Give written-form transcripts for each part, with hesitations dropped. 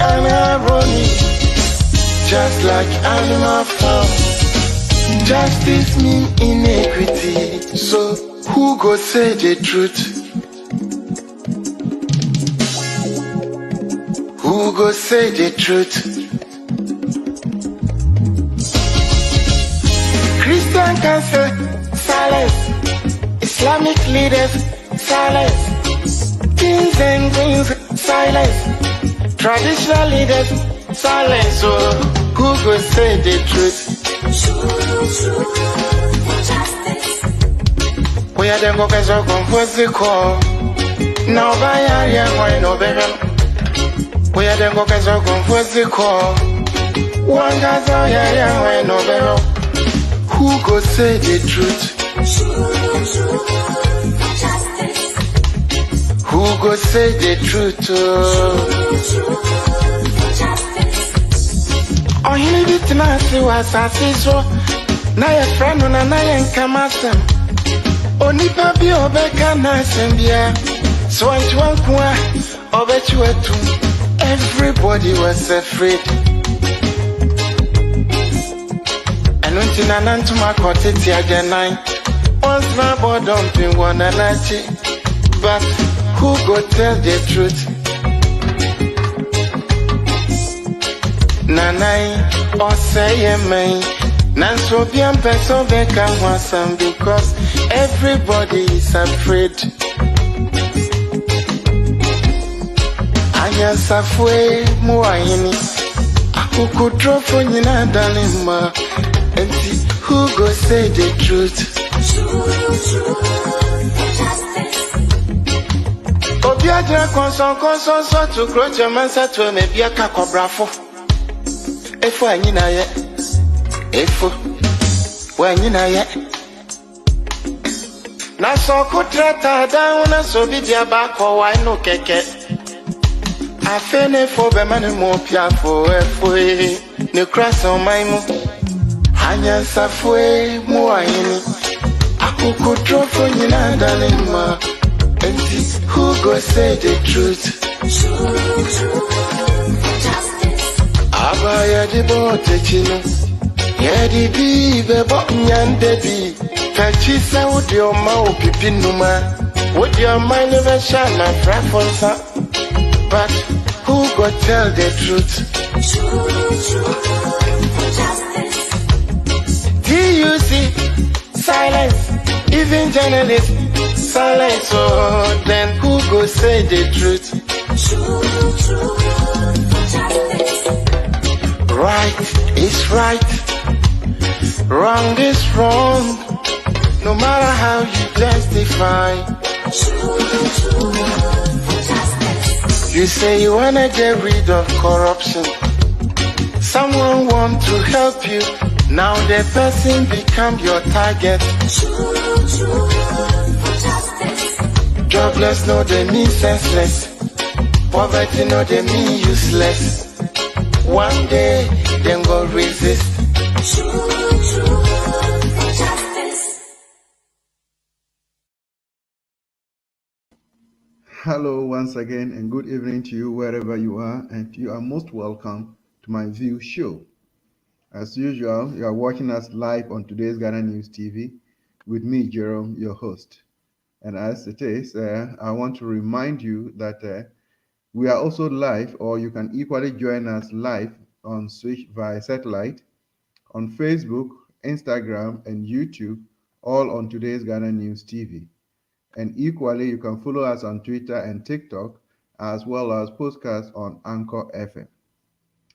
irony, just like animal farm. Justice mean inequity, so who go say the truth? Who go say the truth? Christian can say silence, Islamic leaders silence, kings and queens silence, traditional leaders silence. So who go say the truth? We are the workers of the call. Now by a no better. We are the workers of the call. One guy's no better. Who go say the truth? Who go say the truth? Oh, he needed to know if was a so. Now your friend on a night come at them. Only papi obeka nice and yeah. So I want one bet you two. Everybody was afraid. And when Tina to my cottage again nine. Once my boy dumping one and but who go tell the truth? Nanai or say me. Nanso bien person beka wasam because everybody is afraid. Anya safwe muayini. Akukudro for nyina dalima. And who go say the truth? Obiaja konson so to grow your mansa to me be a kakobrafo. Efo anyina ye. Efo when you know yet. Na so kutrata down na so be dia back or why no keke. I fene for be man mo pia for efo ne cross on my mo. Hanya safwe mo ayini. Akukutro for you na dalima. And who go say the truth? Abaya di bote chino. Yedi bi bebo nyande bi kachisa would your mouth pipinuma would your mind never shine my frafonsa. But who go tell the truth? TUC silence, even journalists silence. So then who go say the truth? Right is right. Wrong is wrong, no matter how you justify. You say you wanna get rid of corruption. Someone want to help you, now the person become your target. Jobless no they mean senseless, poverty no they mean useless. One day them go resist. Hello once again and good evening to you wherever you are, and you are most welcome to MyView show. As usual, you are watching us live on today's Ghana News TV with me, Jerome, your host. And as it is, I want to remind you that we are also live, or you can equally join us live on Switch via satellite, on Facebook, Instagram, and YouTube, all on today's Ghana News TV. And equally, you can follow us on Twitter and TikTok, as well as podcasts on Anchor FM.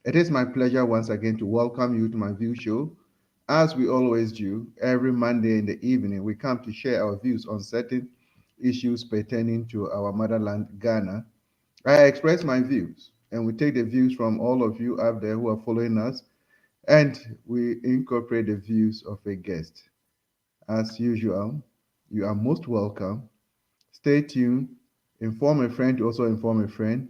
It is my pleasure once again to welcome you to MyView show. As we always do, every Monday in the evening, we come to share our views on certain issues pertaining to our motherland, Ghana. I express my views, and we take the views from all of you out there who are following us, and we incorporate the views of a guest. As usual, you are most welcome. Stay tuned, inform a friend to also inform a friend,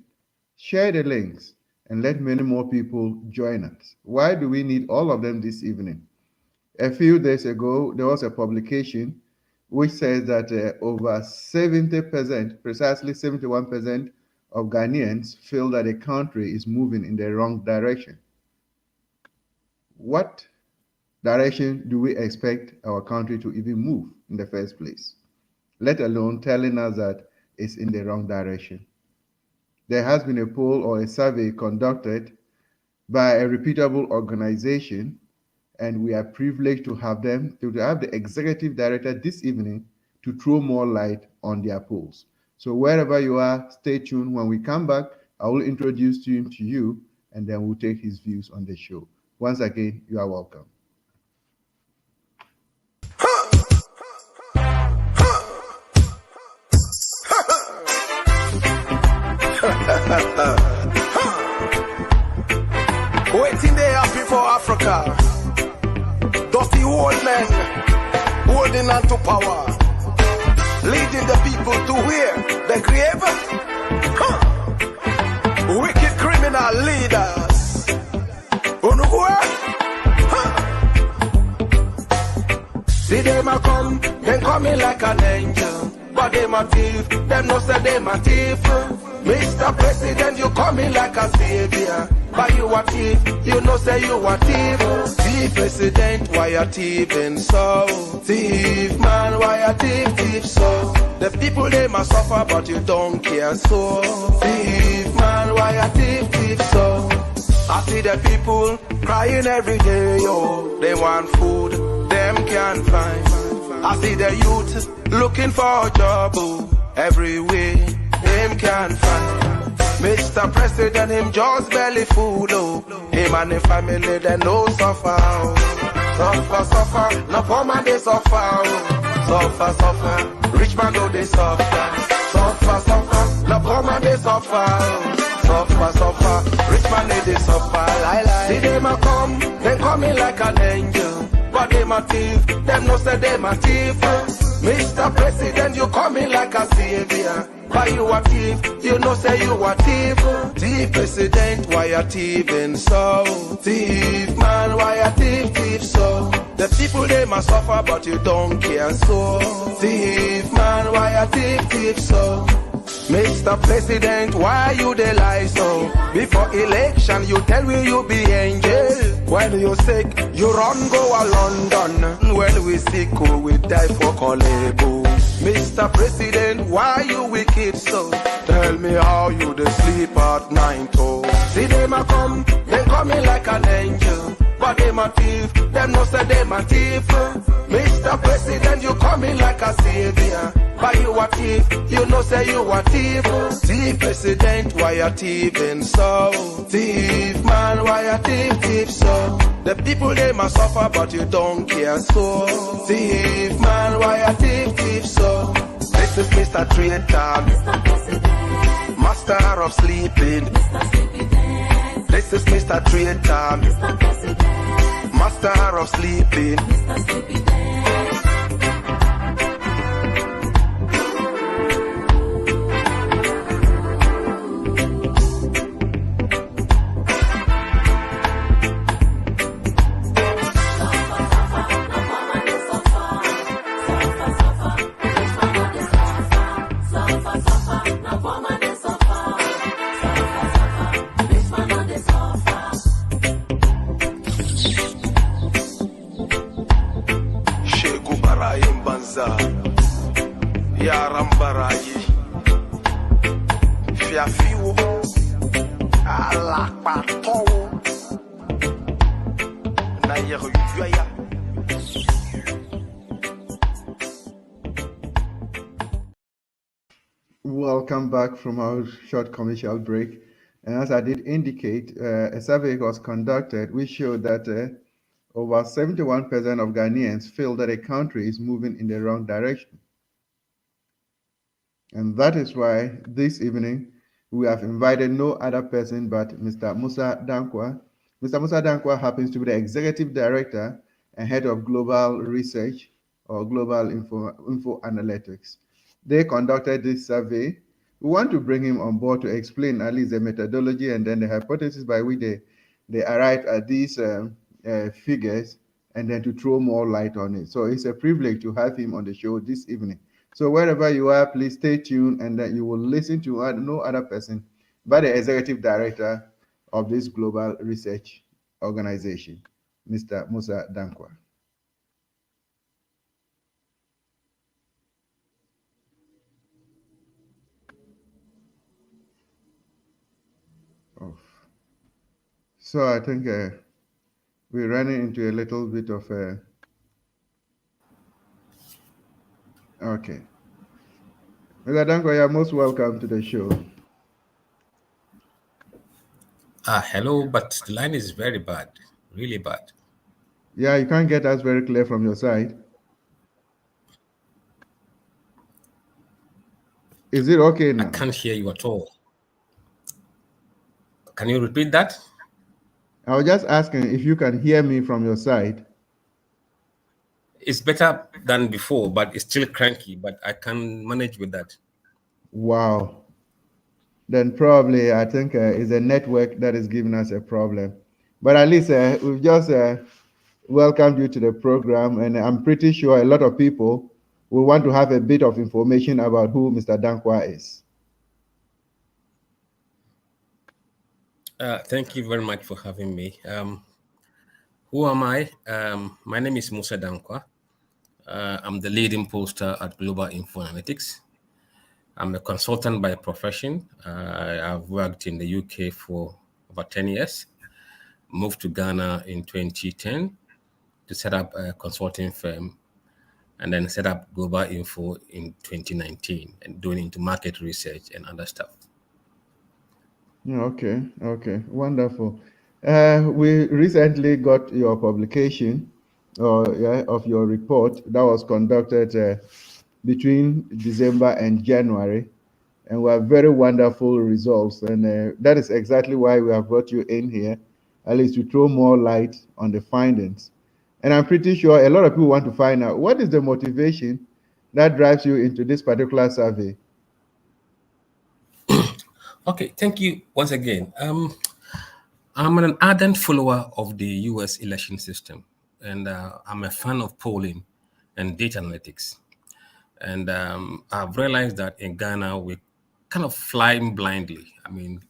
share the links, and let many more people join us. Why do we need all of them this evening? A few days ago, there was a publication which says that over 70%, precisely 71% of Ghanaians feel that the country is moving in the wrong direction. What direction do we expect our country to even move in the first place, let alone telling us that it's in the wrong direction? There has been a poll or a survey conducted by a reputable organization, and we are privileged to have the executive director this evening to throw more light on their polls. So wherever you are, stay tuned. When we come back, I will introduce him to you, and then we'll take his views on the show. Once again, you are welcome. Waiting there happy for Africa. Dusty old men holding on to power, leading the people to where? The grave? Wicked criminal leaders. See them a come, them coming like an angel. But them a thief, them no say them a thief. Mr. President, you coming like a savior. But you a thief, you know say you a thief. Thief president, why you thieving so? Thief man, why you thief so? The people they must suffer, but you don't care so. Thief man, why you thief so? I see the people crying every day, yo. They want food, them can't find. I see the youth looking for a job, oh, everywhere, them can't find. Mr. President, him just belly food, oh. Him and the family, they no suffer, oh. Suffer, no poor man they suffer, oh. Suffer, rich man go they suffer. Suffer, no poor man they suffer, oh. Suffer, rich man they suffer, lie. See them a come, they coming like an angel. But them a thief, them no say them a thief. Mr. President, you coming like a savior. Why you a thief? You know say you a thief. Thief president, why you thieving so? Thief man, why you thief so? The people they must suffer, but you don't care so. Thief man, why you thief so? Mr. President, why you dey lie so? Before election, you tell me you be angel. When you sick, you run go a London. When we sick, oh, we die for Kolebo. Mr. President, why you wicked so? Tell me how you dey sleep at night, oh. See them a come, they coming like an angel. But them a thief, them no say them a thief. Mr. President, you coming like a savior. Why you a thief? You know say you a thief. Thief president, why you thieving so? Thief man, why you thief so? The people they must suffer, but you don't care so. Thief man, why you thief so? This is Mr. Traitor, master of sleeping. This is Mr. Traitor, master of sleeping. Yarambarayi Fiafiwo Alakpatowo Na Yeruya. Welcome back from our short commercial break. And as I did indicate, a survey was conducted which showed that over 71% of Ghanaians feel that a country is moving in the wrong direction. And that is why this evening we have invited no other person but Mr. Musa Dankwa. Mr. Musa Dankwa happens to be the Executive Director and Head of Global Research or Global Info Analytics. They conducted this survey. We want to bring him on board to explain at least the methodology and then the hypothesis by which they arrived at these figures, and then to throw more light on it. So it's a privilege to have him on the show this evening. So wherever you are, please stay tuned, and that you will listen to no other person by the executive director of this global research organization, Mr. Musa Dankwa. Oh. So I think we're running into a little bit of a. Okay. Mr. Dankwa, you're most welcome to the show. Hello, but the line is very bad, really bad. Yeah, you can't get us very clear from your side. Is it okay I now? can't hear you at all. Can you repeat that? I was just asking if you can hear me from your side. It's better than before, but it's still cranky, but I can manage with that. Wow. Then probably I think it's a network that is giving us a problem. But at least we've just welcomed you to the program, and I'm pretty sure a lot of people will want to have a bit of information about who Mr. Dankwa is. Thank you very much for having me. Who am I? My name is Musa Dankwa. I'm the leading poster at Global Info Analytics. I'm a consultant by profession. I've worked in the UK for about 10 years, moved to Ghana in 2010 to set up a consulting firm, and then set up Global Info in 2019 and doing into market research and other stuff. Okay, okay, wonderful. We recently got your publication of your report that was conducted between December and January, and we have very wonderful results. And that is exactly why we have brought you in here, at least to throw more light on the findings. And I'm pretty sure a lot of people want to find out what is the motivation that drives you into this particular survey. Okay, thank you once again. I'm an ardent follower of the US election system, and I'm a fan of polling and data analytics. And I've realized that in Ghana, we're kind of flying blindly. I mean,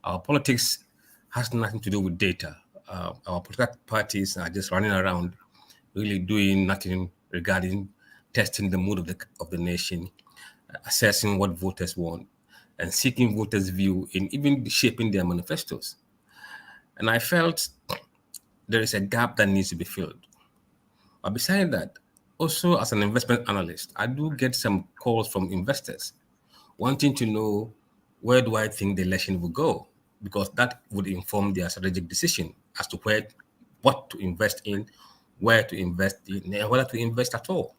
our politics has nothing to do with data. Our political parties are just running around, really doing nothing regarding testing the mood of the nation, assessing what voters want, and seeking voters' view in even shaping their manifestos. And I felt there is a gap that needs to be filled. But beside that, also as an investment analyst, I do get some calls from investors wanting to know where do I think the election will go, because that would inform their strategic decision as to what to invest in, where to invest in, and whether to invest at all.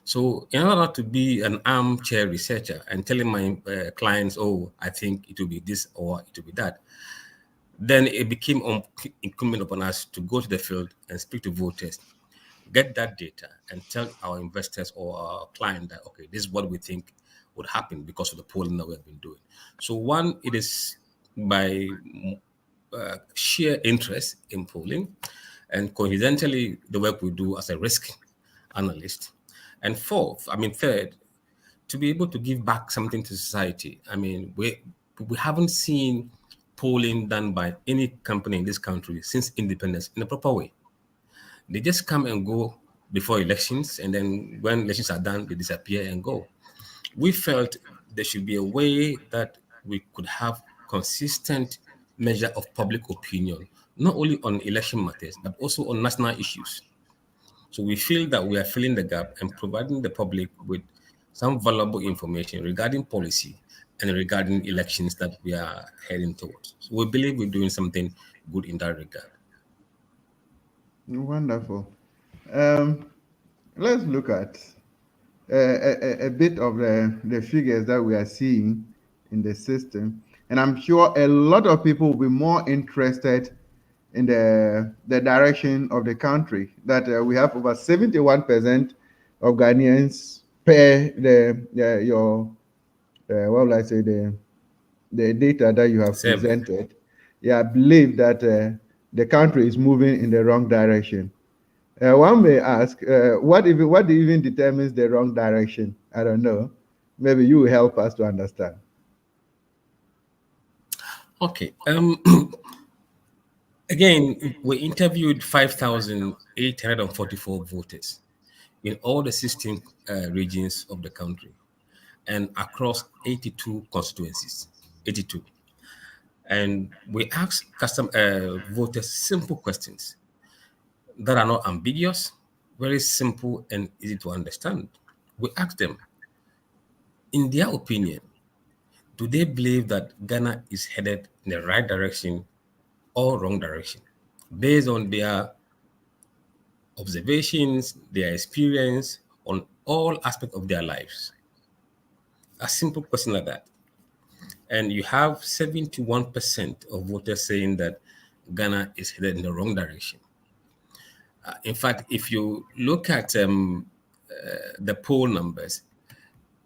So, in order to be an armchair researcher and telling my clients, oh, I think it will be this or it will be that, then it became incumbent upon us to go to the field and speak to voters, get that data, and tell our investors or our client that, okay, this is what we think would happen because of the polling that we have been doing. So, one, it is by sheer interest in polling, and coincidentally, the work we do as a risk analyst. And third, to be able to give back something to society. I mean, we haven't seen polling done by any company in this country since independence in a proper way. They just come and go before elections, and then when elections are done, they disappear and go. We felt there should be a way that we could have consistent measure of public opinion, not only on election matters, but also on national issues. So we feel that we are filling the gap and providing the public with some valuable information regarding policy and regarding elections that we are heading towards. So we believe we're doing something good in that regard. Wonderful. Um, let's look at a bit of the figures that we are seeing in the system. And I'm sure a lot of people will be more interested in the direction of the country. That we have over 71% of Ghanaians per your what will I say, the data that you have Survey. presented. Yeah, believe that the country is moving in the wrong direction. One may ask, what even determines the wrong direction? I don't know. Maybe you will help us to understand. Okay. Again, we interviewed 5,844 voters in all the 16 regions of the country and across 82 constituencies. 82. And we asked voters simple questions that are not ambiguous, very simple and easy to understand. We asked them, in their opinion, do they believe that Ghana is headed in the right direction or wrong direction? Based on their observations, their experience on all aspects of their lives. A simple question like that. And you have 71% of voters saying that Ghana is headed in the wrong direction. In fact, if you look at the poll numbers,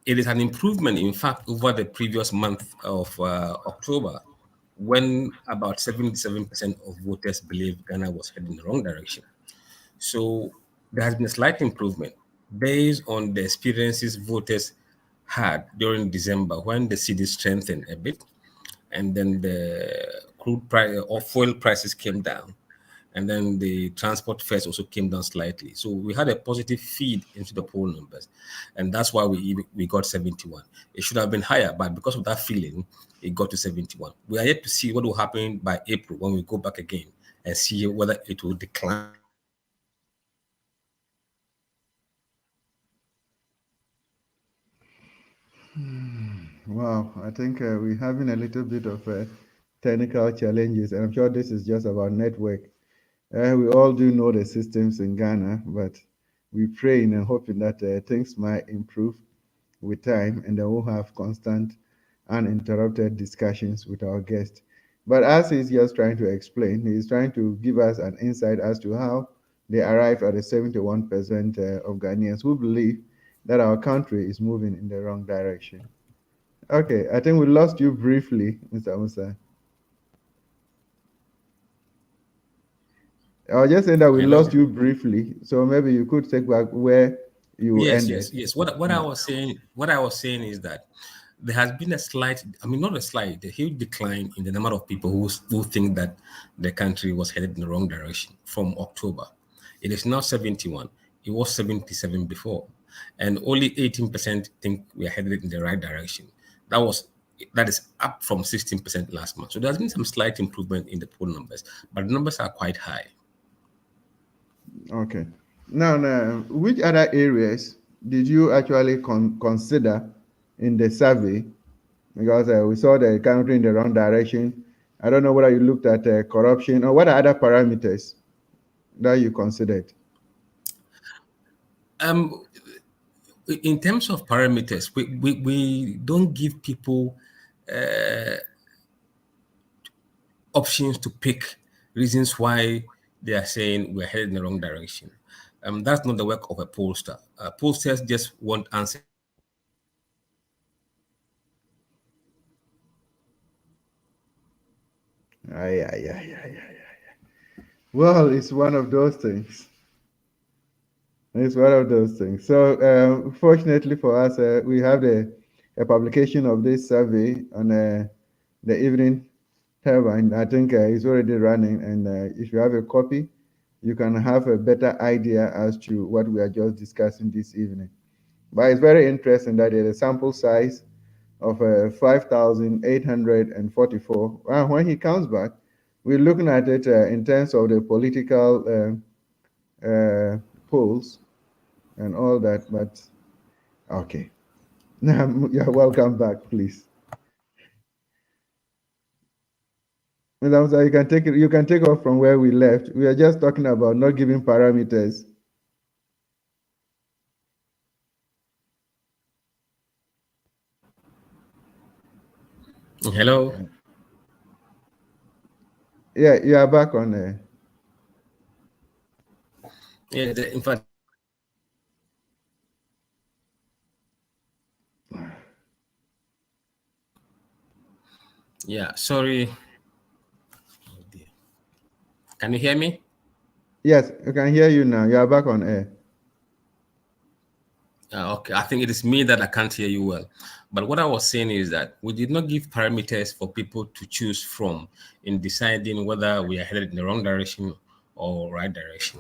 it is an improvement, in fact, over the previous month of October, when about 77% of voters believed Ghana was heading in the wrong direction. So there has been a slight improvement based on the experiences voters had during December when the city strengthened a bit, and then the crude price or fuel prices came down, and then the transport fares also came down slightly. So we had a positive feed into the poll numbers, and that's why we got 71. It should have been higher, but because of that feeling, it got to 71. We are yet to see what will happen by April when we go back again and see whether it will decline Wow, I think we're having a little bit of technical challenges, and I'm sure this is just about network. We all do know the systems in Ghana, but we're praying and hoping that things might improve with time, and then we'll have constant, uninterrupted discussions with our guest. But as he's just trying to explain, he's trying to give us an insight as to how they arrive at the 71% of Ghanaians who believe that our country is moving in the wrong direction. Okay, I think we lost you briefly, Mr. Musa. I was just saying that we lost Hello. you briefly, so maybe you could take back where you Yes, ended. yes, yes. What I was saying is that there has been a slight, I mean, not a slight, a huge decline in the number of people who think that the country was headed in the wrong direction from October. It is now 71. It was 77 before, and only 18% think we are headed in the right direction. That was that is up from 16% last month. So there's been some slight improvement in the poll numbers, but the numbers are quite high. Okay. Now, which other areas did you actually consider in the survey? Because we saw the country in the wrong direction. I don't know whether you looked at corruption or what are other parameters that you considered. Um, in terms of parameters, we don't give people options to pick reasons why they are saying we're headed in the wrong direction. That's not the work of a pollster. Pollsters just want answers. Ay, ay, ay, ay, ay. Well, it's one of those things. It's one of those things. So, fortunately for us, we have a publication of this survey on the evening turbine. I think it's already running, and if you have a copy, you can have a better idea as to what we are just discussing this evening. But it's very interesting that there's a sample size of 5,844. When he comes back, we're looking at it in terms of the political polls and all that. But okay, you're welcome back, please. Madam, sir, you can take it. You can take off from where we left. We are just talking about not giving parameters. Hello. Yeah, you are back on there. Yeah, in fact, yeah. Sorry. Oh dear. Can you hear me? Yes, I can hear you now. You are back on air. Okay, I think it is me that I can't hear you well. But what I was saying is that we did not give parameters for people to choose from in deciding whether we are headed in the wrong direction or right direction.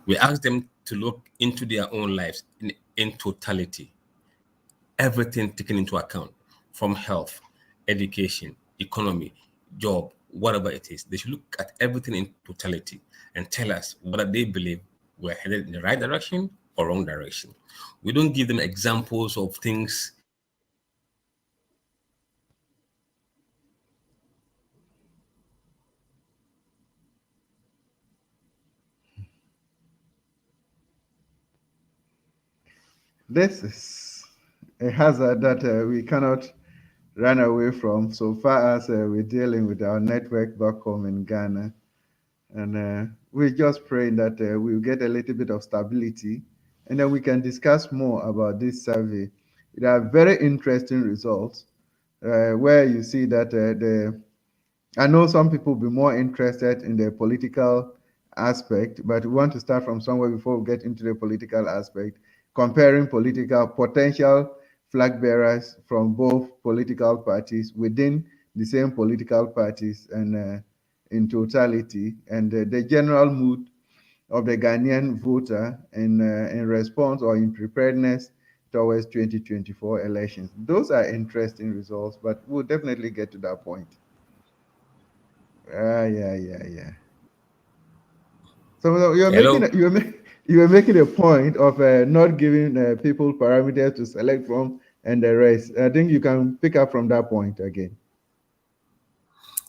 We asked them to look into their own lives in totality, everything taken into account, from health, education, economy, job, whatever it is. They should look at everything in totality and tell us whether they believe we're headed in the right direction or wrong direction. We don't give them examples of things. This is a hazard that we cannot run away from so far as we're dealing with our network back home in Ghana. And we're just praying that we'll get a little bit of stability and then we can discuss more about this survey. There are very interesting results where you see that I know some people will be more interested in the political aspect, but we want to start from somewhere before we get into the political aspect, comparing political potential flag bearers from both political parties within the same political parties and in totality, and the general mood of the Ghanaian voter in response or in preparedness towards 2024 elections. Those are interesting results, but we'll definitely get to that point. Yeah. So you're making Hello? you're making a point of not giving people parameters to select from and the rest. I think you can pick up from that point again.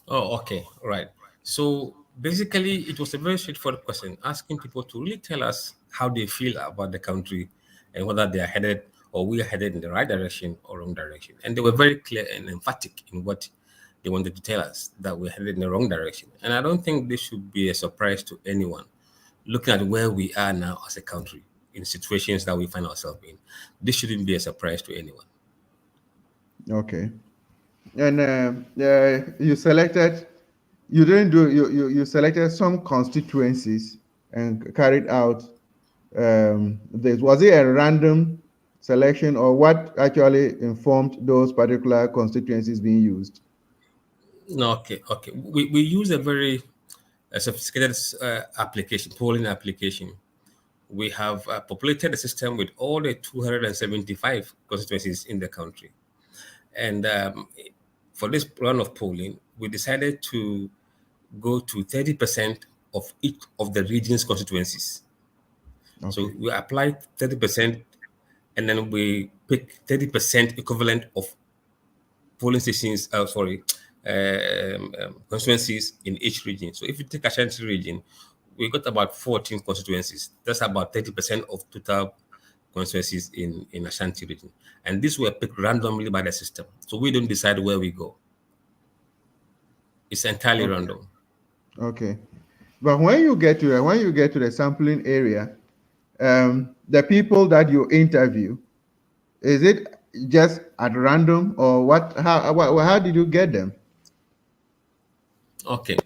Oh, okay, right. So basically, it was a very straightforward question, asking people to really tell us how they feel about the country and whether they are headed or we are headed in the right direction or wrong direction. And they were very clear and emphatic in what they wanted to tell us, that we're headed in the wrong direction. And I don't think this should be a surprise to anyone looking at where we are now as a country in situations that we find ourselves in. This shouldn't be a surprise to anyone. Okay. And you selected, you didn't do, you selected some constituencies and carried out this. Was it a random selection or what actually informed those particular constituencies being used? No, okay. We use a very sophisticated application, polling application. We have populated the system with all the 275 constituencies in the country. And for this round of polling, we decided to go to 30% of each of the region's constituencies. So Okay. we applied 30%, and then we pick 30% equivalent of polling stations, constituencies in each region. So if you take Ashanti region, we got about 14 constituencies. That's about 30% of total constituencies in Ashanti region. And these were picked randomly by the system. So we don't decide where we go. It's entirely Okay. random. Okay. But when you get to the sampling area, the people that you interview, is it just at random or what? How did you get them? Okay.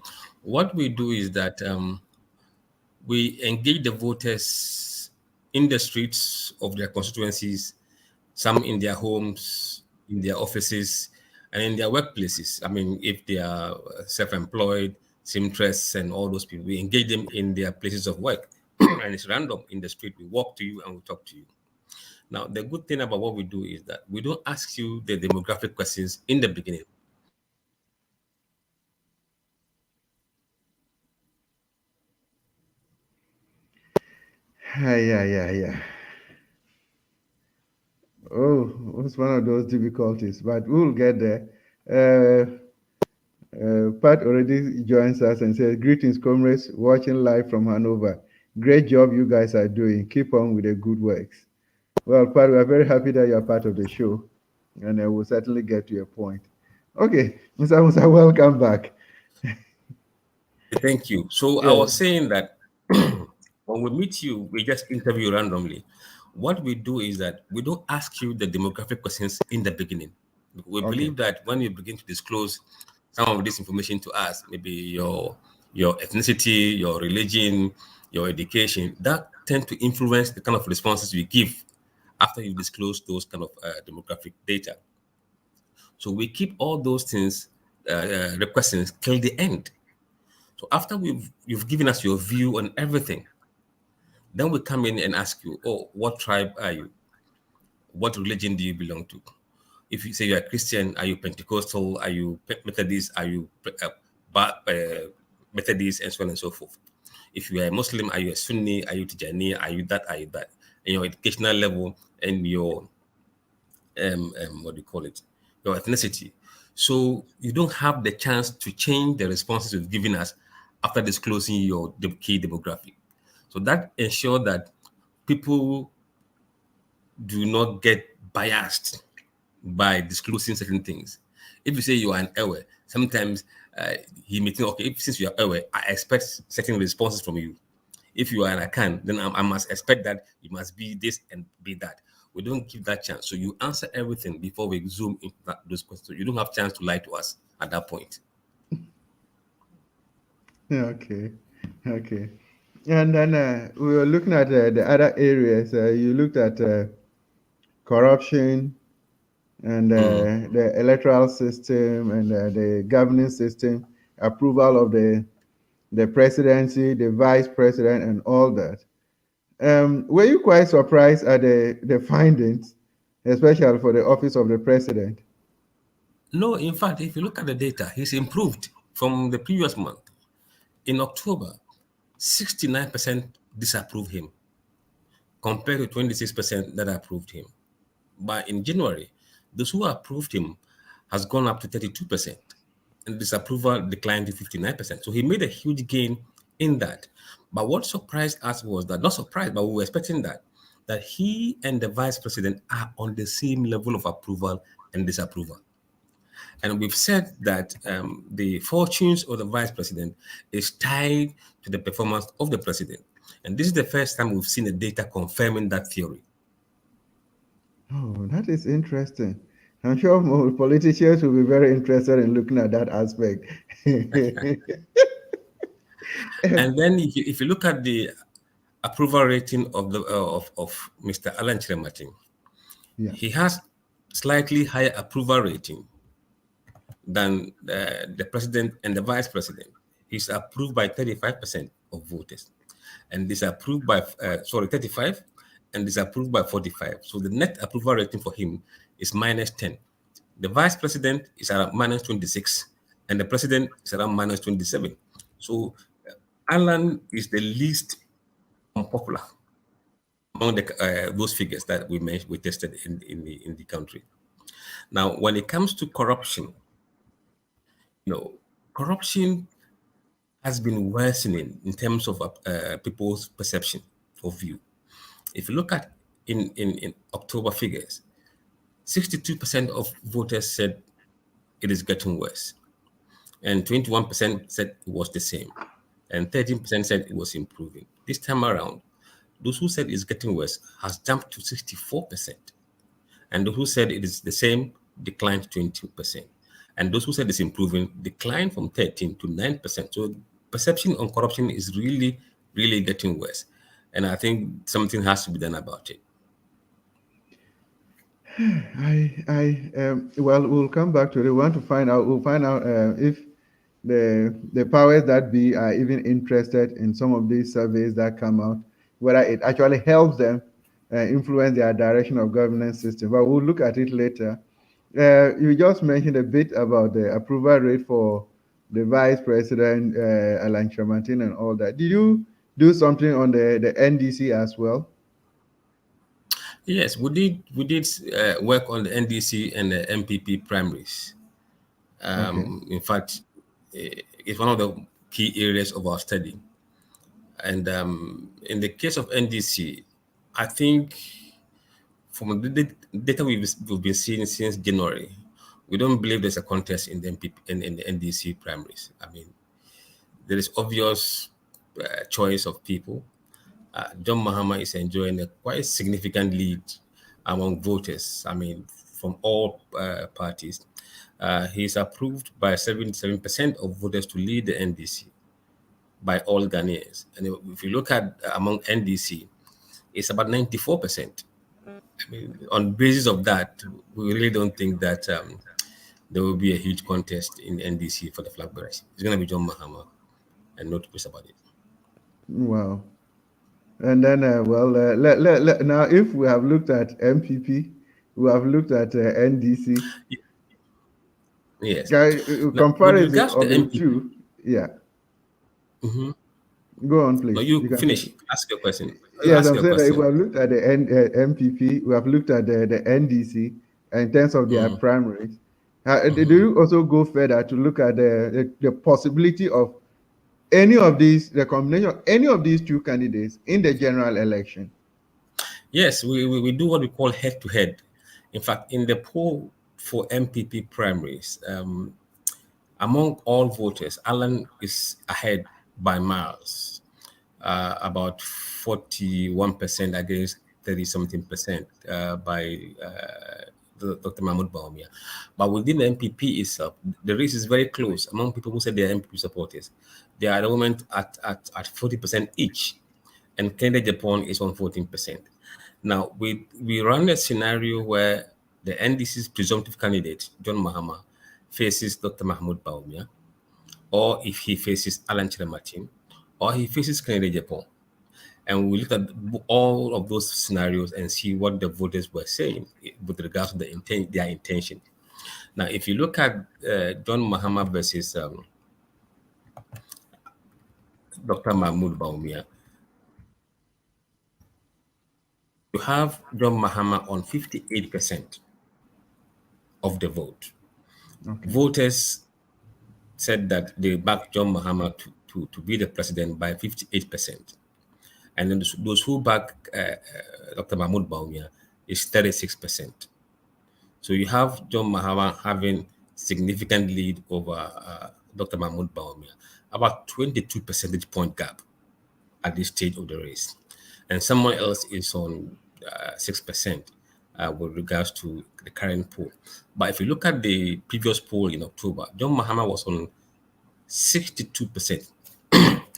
What we do is that we engage the voters in the streets of their constituencies, some in their homes, in their offices, and in their workplaces. I mean, if they are self-employed, seamstress, and all those people, we engage them in their places of work. And it's random in the street. We walk to you and we talk to you. Now, the good thing about what we do is that we don't ask you the demographic questions in the beginning. Yeah. Oh, it's one of those difficulties, but we'll get there. Uh, Pat already joins us and says, "Greetings, comrades, watching live from Hanover. Great job you guys are doing. Keep on with the good works." Well, Pat, we are very happy that you are part of the show, and we'll certainly get to your point. Okay, Mr. Musa, welcome back. Thank you. So I Yes. was saying that when we meet you, we just interview randomly. What we do is that we don't ask you the demographic questions in the beginning. We Okay. believe that when you begin to disclose some of this information to us, maybe your ethnicity, your religion, your education, that tend to influence the kind of responses we give after you disclose those kind of demographic data. So we keep all those things, questions till the end. So after you've given us your view on everything, then we come in and ask you, oh, what tribe are you? What religion do you belong to? If you say you're a Christian, are you Pentecostal? Are you Methodist? Are you Methodist, and so on and so forth? If you are a Muslim, are you a Sunni? Are you Tijani? Are you that? Are you that? And your educational level and your what do you call it? Your ethnicity. So you don't have the chance to change the responses you've given us after disclosing your key demographic. So that ensures that people do not get biased by disclosing certain things. If you say you are an Ewe, sometimes he may think, okay, since you are Ewe, I expect certain responses from you. If you are an Akan, then I must expect that you must be this and be that. We don't give that chance. So you answer everything before we zoom into those questions. You don't have chance to lie to us at that point. Okay, okay. And then we were looking at the other areas. You looked at corruption and the electoral system and the governing system, approval of the presidency, the vice president, and all that. Were you quite surprised at the findings, especially for the office of the president? No, in fact, if you look at the data, he's improved from the previous month. In October, 69% disapproved him compared to 26% that approved him. But in January, those who approved him has gone up to 32%, and disapproval declined to 59%. So he made a huge gain in that. But what surprised us was that, not surprised, but we were expecting that he and the vice president are on the same level of approval and disapproval. And we've said that the fortunes of the vice president is tied to the performance of the president. And this is the first time we've seen the data confirming that theory. Oh, that is interesting. I'm sure more politicians will be very interested in looking at that aspect. And then if you look at the approval rating of the of Mr. Alan Chirematin, Yeah. he has slightly higher approval rating than the president and the vice president. He's approved by 35% of voters, and disapproved by 35, and disapproved by 45. So the net approval rating for him is minus 10. The vice president is around minus 26, and the president is around minus 27. So Alan is the least unpopular among those figures that we tested in the country. Now, when it comes to corruption, corruption has been worsening in terms of people's perception of view. If you look at in October figures, 62% of voters said it is getting worse, and 21% said it was the same, and 13% said it was improving. This time around, those who said it's getting worse has jumped to 64%, and those who said it is the same declined 20%, and those who said it's improving declined from 13 to 9%. So perception on corruption is really, really getting worse, and I think something has to be done about it. Well, we'll come back to it. We want to find out. We'll find out if the powers that be are even interested in some of these surveys that come out, whether it actually helps them influence their direction of governance system. But we'll look at it later. You just mentioned a bit about the approval rate for the vice president, Alan Chamantin, and all that. Did you do something on the NDC as well? Yes, we did work on the NDC and the MPP primaries. In fact, it's one of the key areas of our study. And in the case of NDC, I think from the data we've been seeing since January, we don't believe there's a contest in the MPP in the NDC primaries. I mean, there is obvious choice of people. John Mahama is enjoying a quite significant lead among voters. I mean, from all parties. He's approved by 77% of voters to lead the NDC by all Ghanaians. And if you look at among NDC, it's about 94%. I mean, on basis of that, we really don't think that there will be a huge contest in NDC for the flag bearers. It's going to be John Mahama, and no two ways about it. Wow. And then, now if we have looked at MPP, we have looked at NDC, Yes. Now, with comparison regards to of the the MPP, two. Yeah, go on, no, please. you You can finish. finish. Ask your question. Yes, Ask I'm your saying that if we question. have looked at the MPP, we have looked at the NDC in terms of their primaries. Do you also go further to look at the possibility of any of these, the combination of any of these two candidates in the general election? Yes, we do what we call head to head. In fact, in the poll for MPP primaries, among all voters, Alan is ahead by miles, about 41% against 30 something percent by Dr. Mahmoud Baumia. But within the MPP itself, the race is very close among people who say they are MPP supporters. They are at the moment at 40% each, and Kennedy Japan is on 14%. Now, we run a scenario where the NDC's presumptive candidate, John Mahama, faces Dr. Mahmoud Baumia, or if he faces Alan Chiramatin, or he faces Kennedy Japan. And we looked at all of those scenarios and see what the voters were saying with regards to their intention. Now, if you look at John Mahama versus Dr. Mahmoud Baumia, you have John Mahama on 58% of the vote. Okay. Voters said that they backed John Mahama to be the president by 58%. And then those who back Dr. Mahmoud Baumia is 36%. So you have John Mahama having significant lead over Dr. Mahmoud Baumia, about 22 percentage point gap at this stage of the race. And someone else is on 6% with regards to the current poll. But if you look at the previous poll in October, John Mahama was on 62%,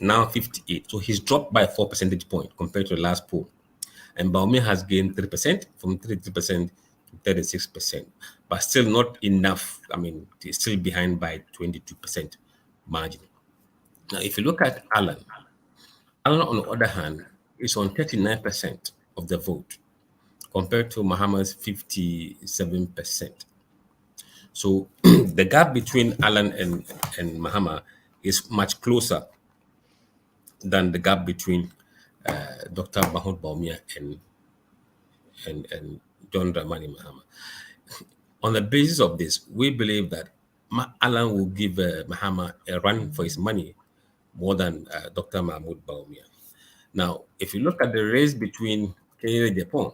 now 58. So he's dropped by 4 percentage points compared to the last poll. And Baumia has gained 3% from 33% to 36%, but still not enough. I mean, he's still behind by 22% margin. Now, if you look at Alan, on the other hand, is on 39% of the vote compared to Mahama's 57%. So the gap between Alan and Mahama is much closer than the gap between Dr. Mahmoud Baumia and John Dramani Mahama. On the basis of this, we believe that Alan will give Mahama a run for his money more than Dr. Mahmoud Baumia. Now, if you look at the race between Kennedy Japan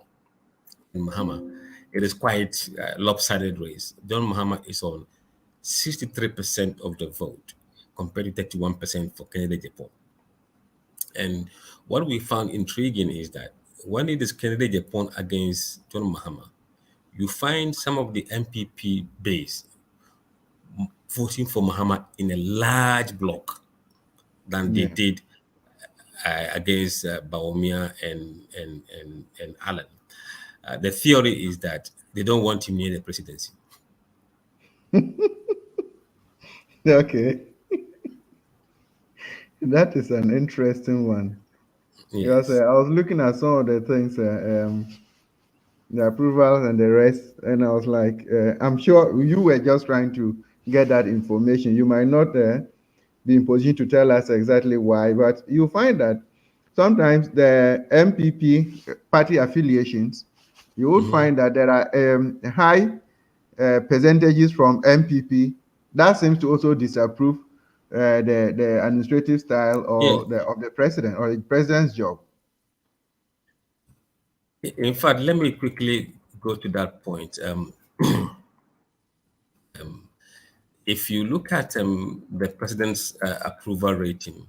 and Mahama, it is quite a lopsided race. John Mahama is on 63% of the vote compared to 31% for Kennedy Japan. And what we found intriguing is that when it is Kennedy Japan against John Mahama, you find some of the MPP base voting for Mahama in a large block than they Yeah. did against Baumia and Allen. The theory is that they don't want him near the presidency. Okay. That is an interesting one. Because Yes. I was looking at some of the things, the approvals and the rest, and I was like, I'm sure you were just trying to get that information. You might not be in position to tell us exactly why, but you find that sometimes the MPP party affiliations, you would find that there are high percentages from MPP that seems to also disapprove the administrative style Yeah. or the of the president or the president's job. In fact, let me quickly go to that point. If you look at the president's approval rating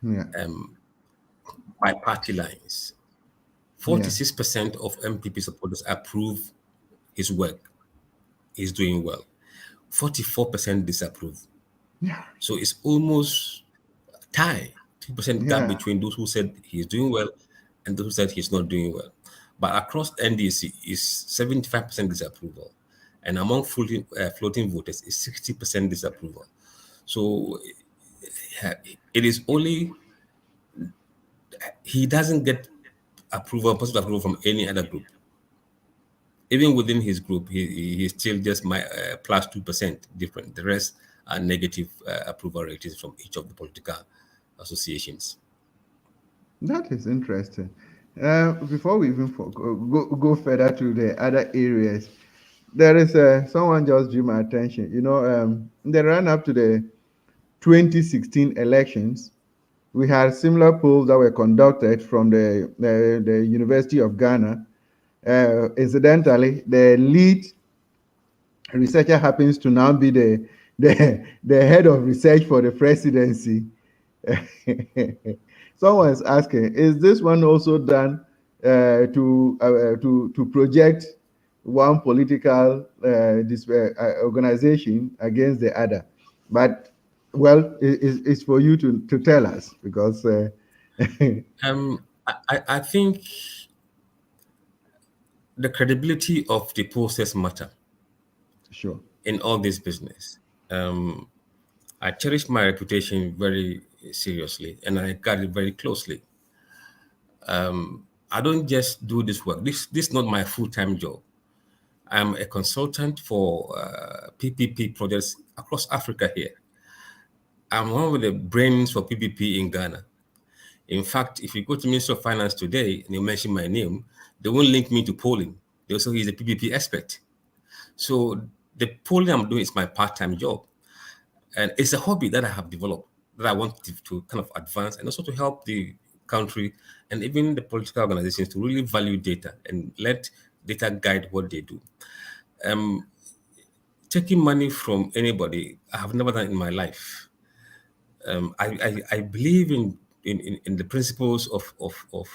Yeah, by party lines, yeah, 46% of MPP supporters approve his work. He's doing well. 44% disapprove. yeah, So it's almost tie, 2% gap yeah. between those who said he's doing well and those who said he's not doing well. but across NDC is 75% disapproval, and among floating voters is 60% disapproval. So it is only he doesn't get positive approval from any other group. Even within his group, he still just my 2% different. The rest are negative approval ratings from each of the political associations. That is interesting. Before we even go further to the other areas, there is someone just drew my attention. In the run up to the 2016 elections, we had similar polls that were conducted from the University of Ghana. Incidentally, the lead researcher happens to now be the head of research for the presidency. Someone is asking, is this one also done to project one political organization against the other? But well, it's for you to tell us, because I think the credibility of the process matter sure. in all this business. I cherish my reputation very seriously, and I guard it very closely. I don't just do this work. This is not my full-time job. I'm a consultant for PPP projects across Africa here. I'm one of the brains for PPP in Ghana. In fact, if you go to Minister of Finance today and you mention my name, they won't link me to polling. They'll say he's a PPP expert. So the polling I'm doing is my part-time job. And it's a hobby that I have developed that I want to kind of advance, and also to help the country and even the political organizations to really value data and let data guide what they do. Taking money from anybody, I have never done in my life. I believe in the principles of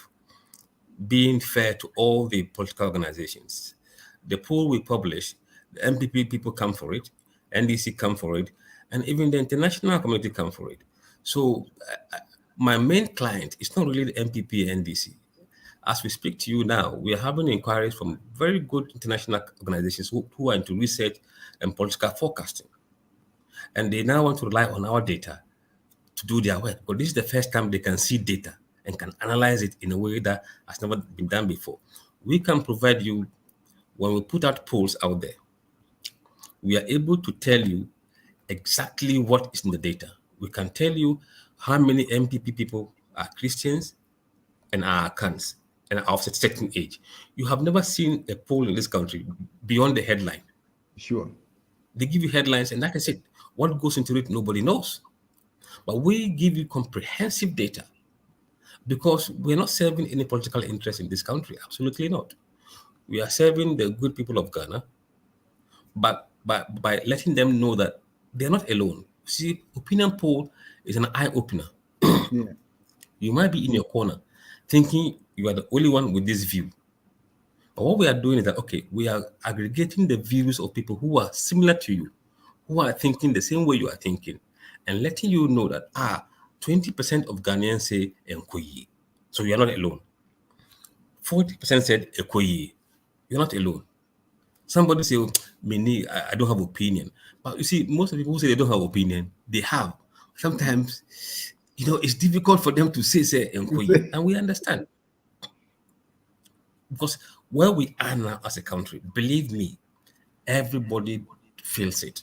being fair to all the political organizations. The poll we publish, the MPP people come for it, NDC come for it, and even the international community come for it. So my main client is not really the MPP and NDC. As we speak to you now, we are having inquiries from very good international organizations who are into research and political forecasting. And they now want to rely on our data to do their work. But this is the first time they can see data and can analyze it in a way that has never been done before. We can provide you, when we put out polls out there, we are able to tell you exactly what is in the data. We can tell you how many MPP people are Christians and are cans and are of a certain age. You have never seen a poll in this country beyond the headline. Sure. They give you headlines, and like I said, what goes into it, nobody knows. But we give you comprehensive data because we're not serving any political interest in this country. Absolutely not. We are serving the good people of Ghana, but by letting them know that they're not alone. See, opinion poll is an eye opener. Yeah. You might be in your corner thinking you are the only one with this view. But what we are doing is that, okay, we are aggregating the views of people who are similar to you, who are thinking the same way you are thinking, and letting you know that, 20% of Ghanaians say Nkoyi. So you are not alone. 40% said Ekoyi. You're not alone. Somebody say, Mini, I don't have opinion. But you see, most of the people who say they don't have opinion, they have. Sometimes, it's difficult for them to say Nkoyi. And we understand. Because where we are now as a country, believe me, everybody feels it.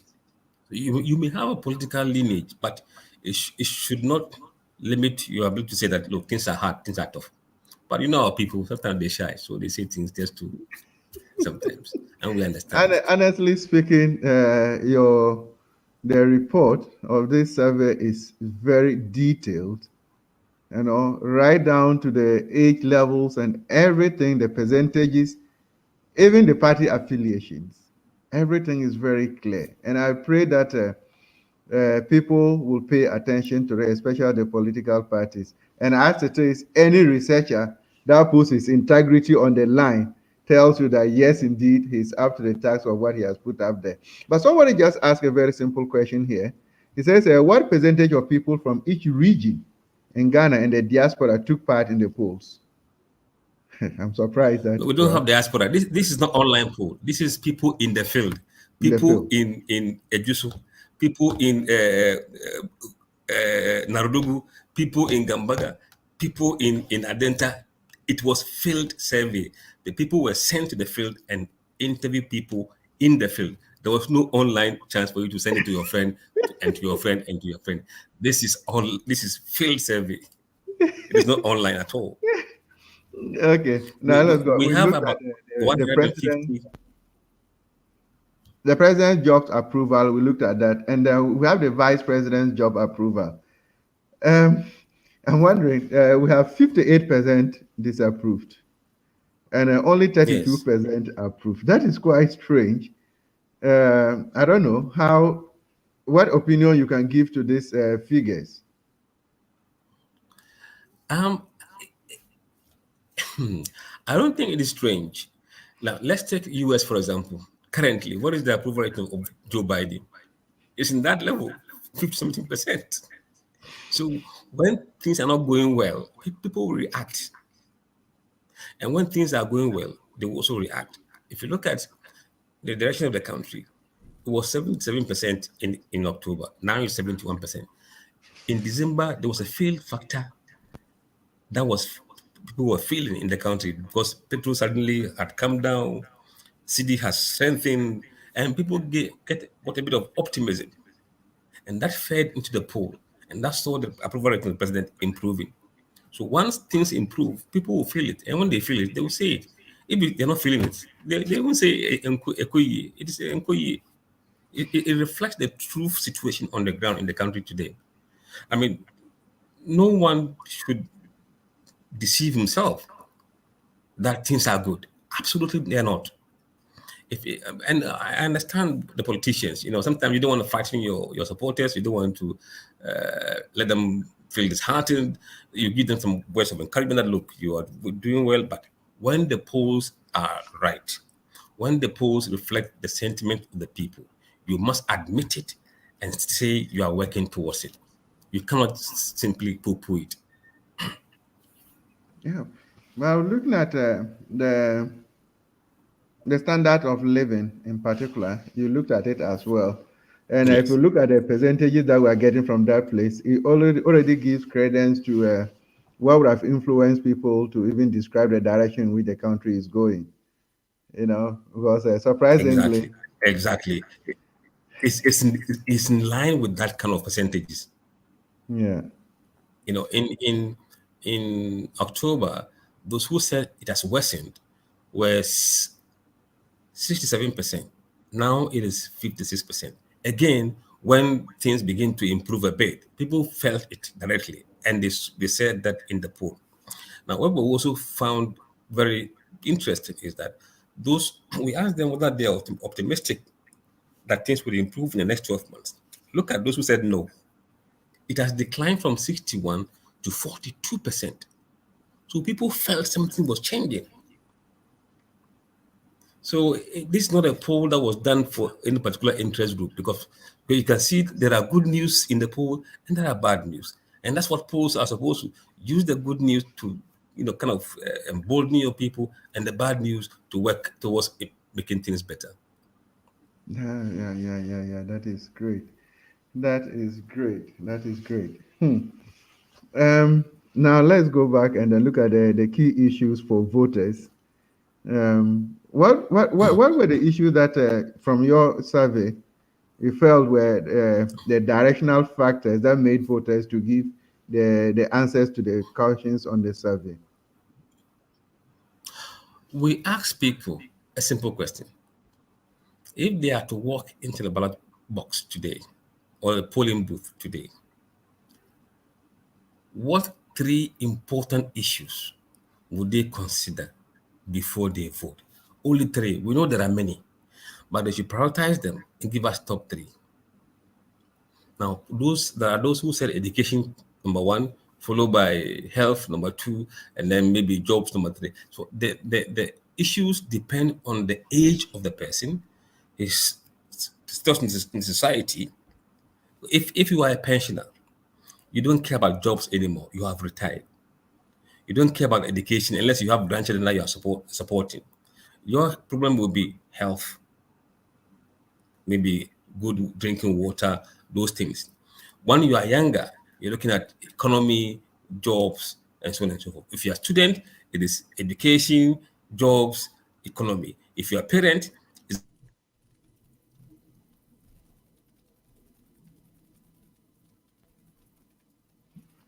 You may have a political lineage, but it should not limit your ability to say that, look, things are hard, things are tough. But our people, sometimes they're shy, so they say things just to sometimes, and we understand And that. honestly speaking, the report of this survey is very detailed, right down to the age levels and everything, the percentages, even the party affiliations. Everything is very clear. And I pray that people will pay attention to it, especially the political parties. And as it is, any researcher that puts his integrity on the line tells you that yes, indeed, he's up to the task of what he has put up there. But somebody just asked a very simple question here. He says, what percentage of people from each region in Ghana and the diaspora took part in the polls? I'm surprised that We don't have diaspora. This is not online poll. This is people in the field, in the people field. in Ejusu, people in Narudugu, people in Gambaga, people in Adenta. It was field survey. The people were sent to the field and interview people in the field. There was no online chance for you to send it to your friend and to your friend and to your friend. This is all. This is field survey. It is not online at all. Okay, We, now we, let's go. we We have looked at about 150. the president's job approval. We looked at that, and we have the vice president's job approval. Um, I'm wondering, we have 58% disapproved, and only Yes. 32% approved. That is quite strange. I don't know what opinion you can give to these figures. Um, I don't think it is strange. Now, let's take US for example. Currently, what is the approval rating of Joe Biden? It's in that level, 50-something%. So when things are not going well, people will react. And when things are going well, they will also react. If you look at the direction of the country, it was 77% in October. Now it's 71%. In December, there was a fail factor that was people were feeling in the country because petrol suddenly had come down, CD has strengthened, and people got a bit of optimism, and that fed into the poll, and that saw the approval rating of the president improving. So once things improve, people will feel it, and when they feel it, they will say it. If they're not feeling it, they won't say Ekoyi. It is Ekoyi. It reflects the true situation on the ground in the country today. I mean, no one should deceive himself that things are good. Absolutely, they're not. And I understand the politicians. Sometimes you don't want to frighten your supporters. You don't want to let them feel disheartened. You give them some words of encouragement that look, you are doing well. But when the polls are right, when the polls reflect the sentiment of the people, you must admit it and say you are working towards it. You cannot simply poo-poo it. Yeah. Well, looking at the standard of living in particular, you looked at it as well. And if you Yes, look at the percentages that we are getting from that place, it already gives credence to what would have influenced people to even describe the direction in which the country is going. Because surprisingly, exactly. It's in line with that kind of percentages. yeah, In October, those who said it has worsened were 67%. Now it is 56%. Again, when things begin to improve a bit, people felt it directly, and they said that in the poll. Now, what we also found very interesting is that those we asked them whether they are optimistic that things will improve in the next 12 months. Look at those who said no. It has declined from 61 to 42%. So people felt something was changing. So this is not a poll that was done for any particular interest group because you can see there are good news in the poll and there are bad news. And that's what polls are supposed to use the good news to, kind of embolden your people and the bad news to work towards making things better. yeah. That is great. That is great. That is great. Now let's go back and then look at the key issues for voters. What were the issues that, from your survey, you felt were the directional factors that made voters to give the answers to the questions on the survey? We ask people a simple question. If they are to walk into the ballot box today or the polling booth today, what three important issues would they consider before they vote? Only three. We know there are many, but they should prioritize them and give us top three. Now, there are those who said education number one, followed by health number two, and then maybe jobs number three. So the issues depend on the age of the person, his status in society. If you are a pensioner, you don't care about jobs anymore. You have retired. You don't care about education unless you have grandchildren that you are supporting. Your problem will be health, maybe good drinking water, those things. When you are younger, you're looking at economy, jobs, and so on and so forth. If you're a student, it is education, jobs, economy. If you're a parent, it's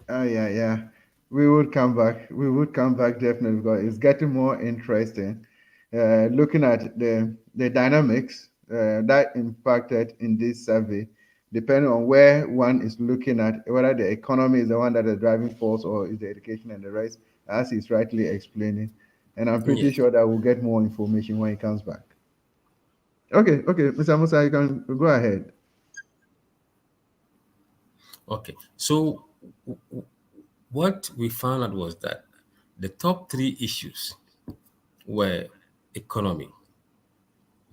Oh yeah, yeah. We would come back. We would come back definitely because it's getting more interesting. Looking at the dynamics that impacted in this survey, depending on where one is looking at, whether the economy is the one that is driving force or is the education and the rest, as he's rightly explaining. And I'm pretty yes. sure that we'll get more information when he comes back. Okay, okay, Mr. Musa, you can go ahead. Okay. So what we found out was that the top three issues were economy,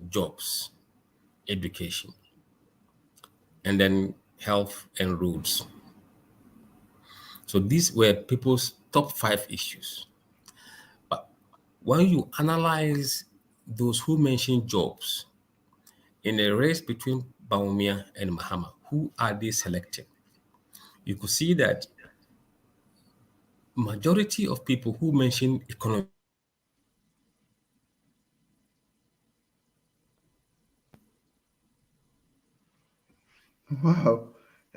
jobs, education, and then health and roads. So these were people's top five issues. But when you analyze those who mentioned jobs in a race between Baumia and Mahama, who are they selecting? You could see that majority of people who mention economy Wow.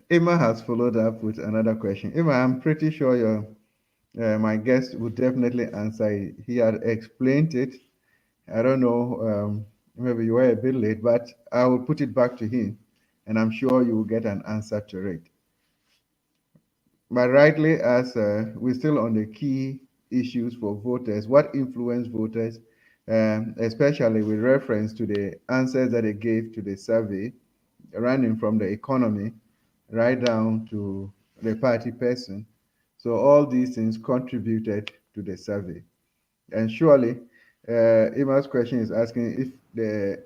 Emma has followed up with another question. Emma, I'm pretty sure your my guest would definitely answer it. He had explained it. I don't know, maybe you were a bit late, but I will put it back to him, and I'm sure you will get an answer to it. But rightly, as we're still on the key issues for voters, what influence voters, especially with reference to the answers that they gave to the survey, running from the economy right down to the party person. So all these things contributed to the survey. And surely, Ima's question is asking if the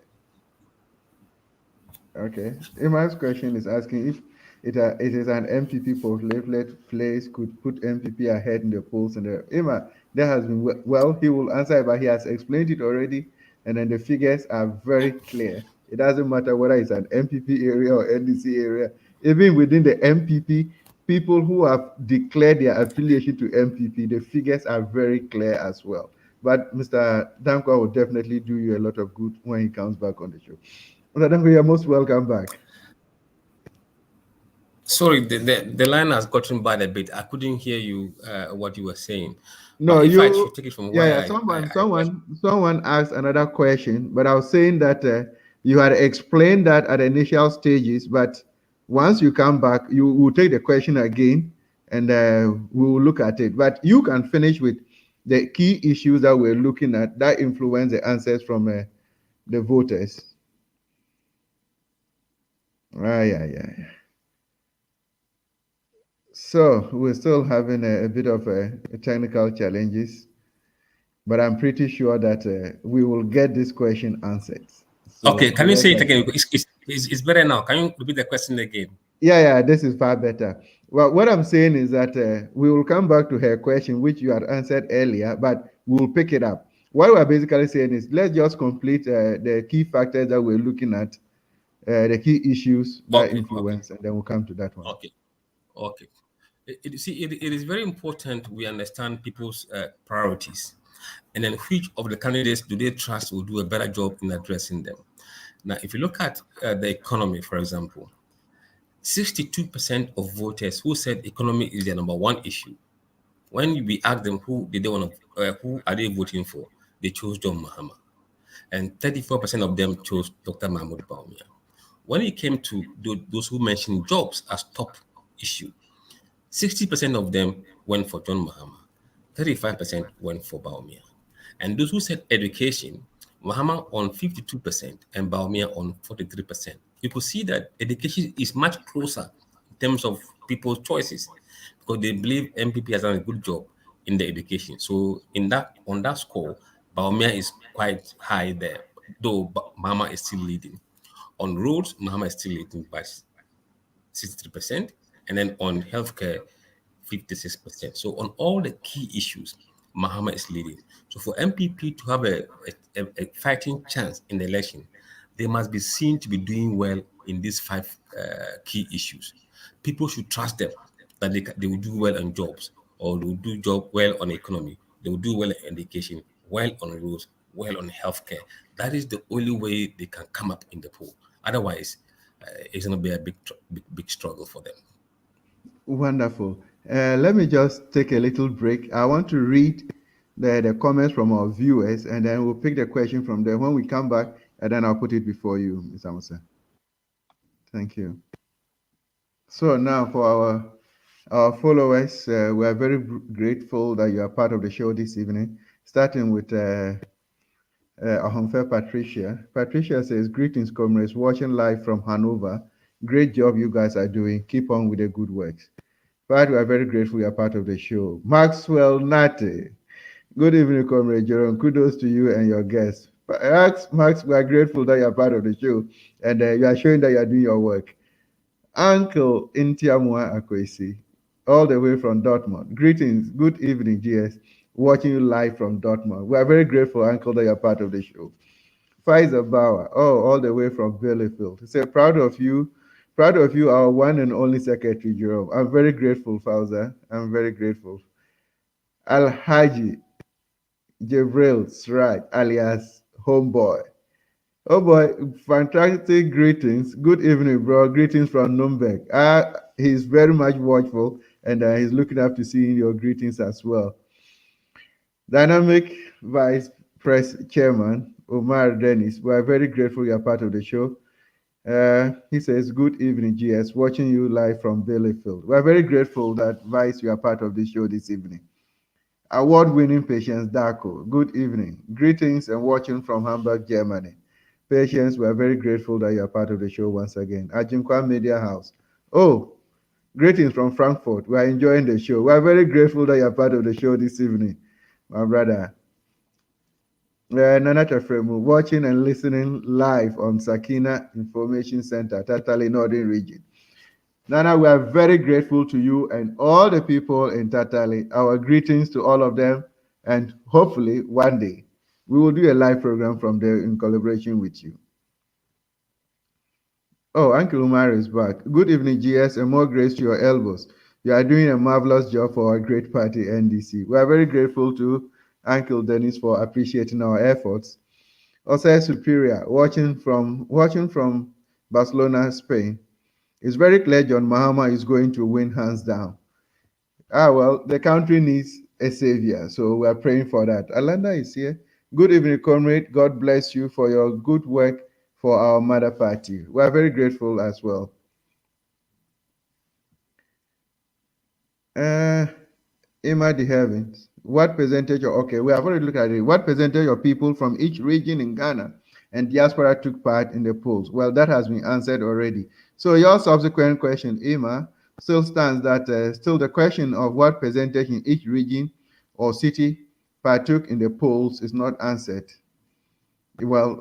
okay. Ima's question is asking if it is an MPP for leaflet place could put MPP ahead in the polls. And the Ima, that has been well. He will answer it, but he has explained it already, and then the figures are very clear. It doesn't matter whether it's an MPP area or NDC area. Even within the MPP, people who have declared their affiliation to MPP, the figures are very clear as well. But Mr. Dankwa will definitely do you a lot of good when he comes back on the show. Mr. Dankwa, you're most welcome back. Sorry, the line has gotten bad a bit. I couldn't hear you what you were saying. No, But if I should you, take it from yeah, where yeah. Someone asked another question, but I was saying that you had explained that at the initial stages, but once you come back, you will take the question again, and we will look at it. But you can finish with the key issues that we're looking at that influence the answers from the voters. Yeah, yeah, yeah. So we're still having a bit of technical challenges, but I'm pretty sure that we will get this question answered. So okay, can you rest say it again? assured. It's better now. Can you repeat the question again? Yeah, yeah, this is far better. Well, what I'm saying is that we will come back to her question, which you had answered earlier, but we'll pick it up. What we're basically saying is let's just complete the key factors that we're looking at, the key issues that Okay, okay, influence, and then we'll come to that one. okay, okay. It is very important we understand people's priorities, and then which of the candidates do they trust will do a better job in addressing them. Now, if you look at the economy, for example, 62% of voters who said economy is their number one issue. When we asked them who did they want to, who are they voting for, they chose John Mahama, and 34% of them chose Dr. Mahmoud Baumia. When it came to those who mentioned jobs as top issue, 60% of them went for John Mahama, 35% went for Baumia. And those who said education, Mahama on 52% and Baumia on 43%. You could see that education is much closer in terms of people's choices because they believe MPP has done a good job in the education. So in that on that score, Baumia is quite high there, though Mahama is still leading. On roads, Mahama is still leading by 63%. And then on healthcare, 56%. So on all the key issues, Mahama is leading. So for MPP to have a fighting chance in the election, they must be seen to be doing well in these five key issues. People should trust them that they will do well on jobs, or they will do job well on economy, they will do well in education, well on roads, well on healthcare. That is the only way they can come up in the poll. Otherwise, it's going to be a big struggle for them. Wonderful. Let me just take a little break. I want to read the comments from our viewers, and then we'll pick the question from there. When we come back, and then I'll put it before you, Mr. Musa. Thank you. So now for our followers, we are very grateful that you are part of the show this evening, starting with Ahomfe Patricia. Patricia says, greetings, comrades, watching live from Hanover. Great job you guys are doing. Keep on with the good works. But we are very grateful you are part of the show. Maxwell Nate. Good evening, comrade Jerome. Kudos to you and your guests. Max, we are grateful that you are part of the show, and you are showing that you are doing your work. Uncle Intiamua Akwesi, all the way from Dortmund. Greetings. Good evening, GS. Watching you live from Dortmund. We are very grateful, Uncle, that you are part of the show. Faiza Bauer, all the way from Bielefeld. He said, proud of you, our one and only secretary, Jerome. I'm very grateful, Fauza. I'm very grateful. Al Haji Jibril Sraj, alias Homeboy. Oh boy, fantastic greetings. Good evening, bro. Greetings from Nuremberg. He's very much watchful, and he's looking up to seeing your greetings as well. Dynamic Vice Press Chairman Omar Dennis, we are very grateful you are part of the show. He says, good evening, GS, watching you live from Bielefeld. We are very grateful that Vice, you are part of the show this evening. Award-winning Patience Darko, good evening. Greetings and watching from Hamburg, Germany. Patience, we are very grateful that you are part of the show once again. Ajinkwa Media House. Oh, greetings from Frankfurt. We are enjoying the show. We are very grateful that you are part of the show this evening, my brother. Nana Chafremu, watching and listening live on Sakina Information Center, Tatali Northern Region. Nana, we are very grateful to you and all the people in Tatali. Our greetings to all of them, and hopefully one day we will do a live program from there in collaboration with you. Oh, Uncle Umar is back. Good evening, GS, and more grace to your elbows. You are doing a marvelous job for our great party, NDC. We are very grateful to Uncle Dennis for appreciating our efforts. Also, Superior, watching from Barcelona, Spain. It's very clear John Mahama is going to win hands down. Well, the country needs a savior, so we are praying for that. Alanda is here. Good evening, comrade. God bless you for your good work for our mother party. We are very grateful as well. Emma the Heavens. What percentage okay, we have already looked at it. What percentage of people from each region in Ghana and diaspora took part in the polls? Well, that has been answered already. So your subsequent question, Emma, still stands that still the question of what percentage in each region or city partook in the polls is not answered. Well,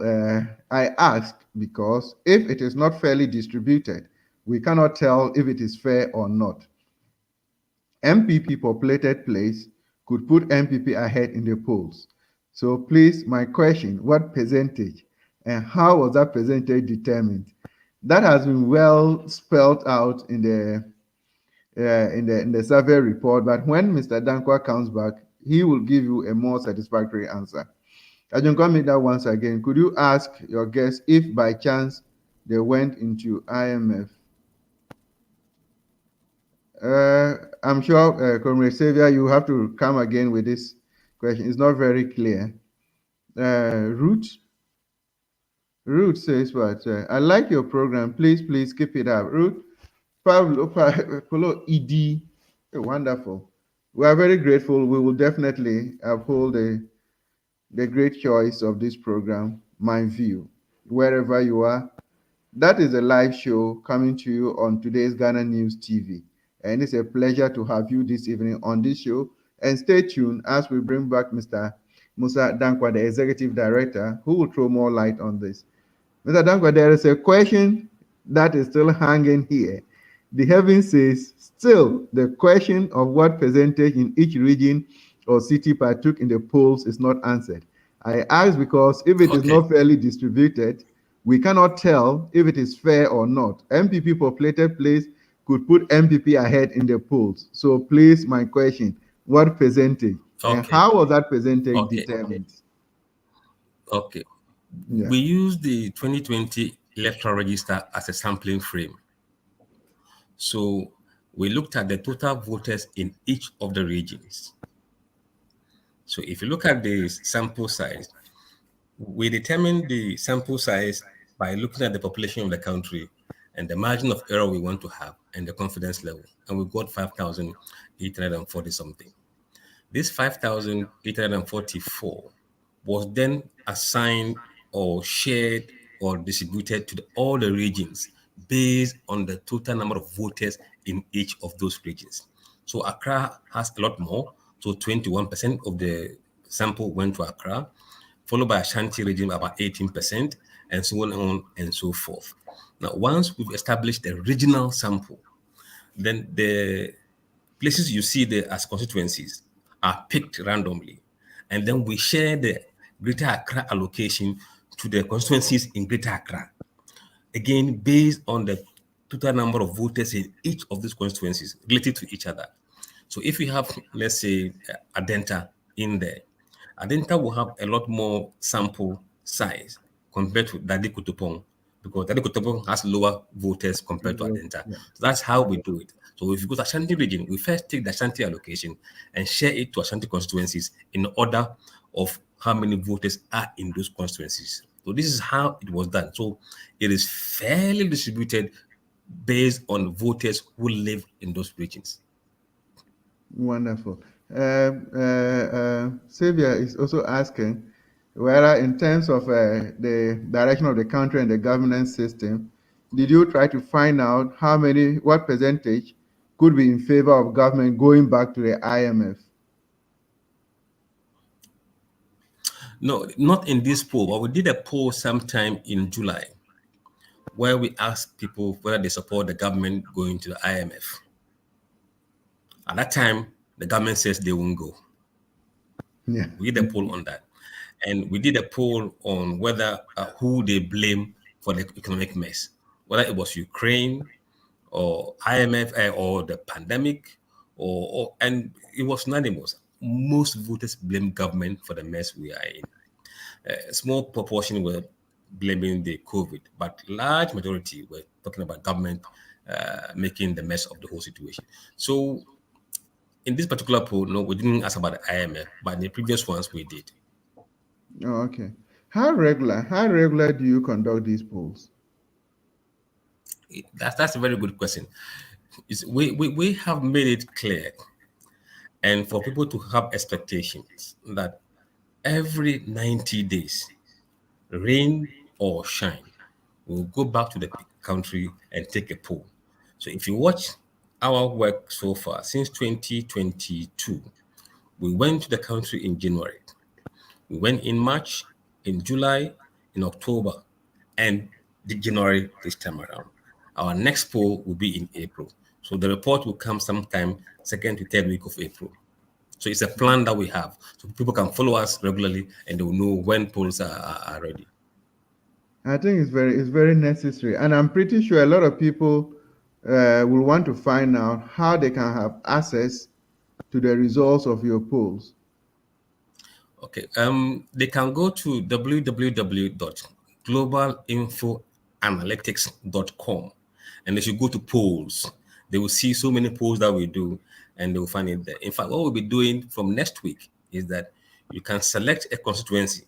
I asked because if it is not fairly distributed, we cannot tell if it is fair or not. MPP populated place could put MPP ahead in the polls. So please, my question, what percentage and how was that percentage determined? That has been well spelled out in the survey report, but when Mr. Dankwa comes back, he will give you a more satisfactory answer. Ajunkwa made that once again. Could you ask your guests if by chance they went into IMF? I'm sure, Comrade Xavier, you have to come again with this question. It's not very clear. Ruth says what? I like your program. Please keep it up. Ruth, Pablo ED, wonderful. We are very grateful. We will definitely uphold the great choice of this program, MyView, wherever you are. That is a live show coming to you on today's Ghana News TV. And it's a pleasure to have you this evening on this show. And stay tuned as we bring back Mr. Musa Dankwa, the Executive Director, who will throw more light on this. Mr. Dankwa, there is a question that is still hanging here. The heaven says, still, the question of what percentage in each region or city partook in the polls is not answered. I ask because if it is Okay. not fairly distributed, we cannot tell if it is fair or not. MPP populated place could put MPP ahead in the polls. So please, my question, what percentage? And Okay. how was that percentage Okay. determined? Okay. Yeah. We use the 2020 electoral register as a sampling frame. So we looked at the total voters in each of the regions. So if you look at the sample size, we determine the sample size by looking at the population of the country and the margin of error we want to have and the confidence level. And we got 5,840 something. This 5,844 was then assigned or shared or distributed to all the regions based on the total number of voters in each of those regions. So Accra has a lot more. So 21% of the sample went to Accra, followed by Ashanti region about 18%, and so on and so forth. Now, once we've established the regional sample, then the places you see there as constituencies are picked randomly. And then we share the Greater Accra allocation to the constituencies in Greater Accra. Again, based on the total number of voters in each of these constituencies related to each other. So if we have, let's say, Adenta in there, Adenta will have a lot more sample size compared to Dadi Kutupong, because Dadi Kutupong has lower voters compared to Adenta. Yeah. So that's how we do it. So if you go to Ashanti region, we first take the Ashanti allocation and share it to Ashanti constituencies in order of how many voters are in those constituencies. So this is how it was done. So it is fairly distributed based on voters who live in those regions. Wonderful. Sylvia is also asking whether, in terms of the direction of the country and the governance system, did you try to find out what percentage could be in favor of government going back to the IMF? No, not in this poll, but we did a poll sometime in July where we asked people whether they support the government going to the IMF. At that time, the government says they won't go. Yeah. We did a poll on that. And we did a poll on whether who they blame for the economic mess, whether it was Ukraine or IMF or the pandemic, and it was unanimous. Most voters blame government for the mess we are in. A small proportion were blaming the COVID, but large majority were talking about government making the mess of the whole situation. So in this particular poll, no, we didn't ask about the IMF, but in the previous ones we did. Oh, okay. How regular do you conduct these polls? That's a very good question. We have made it clear, and for people to have expectations that every 90 days, rain or shine, we'll go back to the country and take a poll. So if you watch our work so far since 2022, we went to the country in January. We went in March, in July, in October, and the January this time around. Our next poll will be in April. So the report will come sometime second to third week of April. So it's a plan that we have. So people can follow us regularly and they will know when polls are ready. I think it's very necessary, and I'm pretty sure a lot of people will want to find out how they can have access to the results of your polls. Okay. They can go to www.globalinfoanalytics.com and they should go to polls. They will see so many polls that we do and they will find it there. In fact, what we'll be doing from next week is that you can select a constituency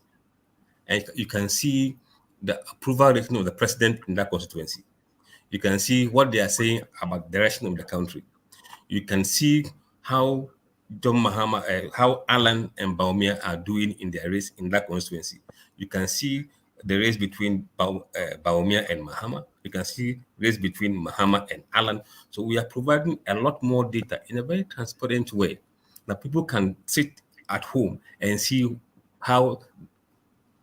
and you can see the approval rating of the president in that constituency. You can see what they are saying about the direction of the country. You can see how John Mahama, how Alan and Baumia are doing in their race in that constituency. You can see the race between Baumia and Mahama. You can see race between Mahama and Alan. So we are providing a lot more data in a very transparent way that people can sit at home and see how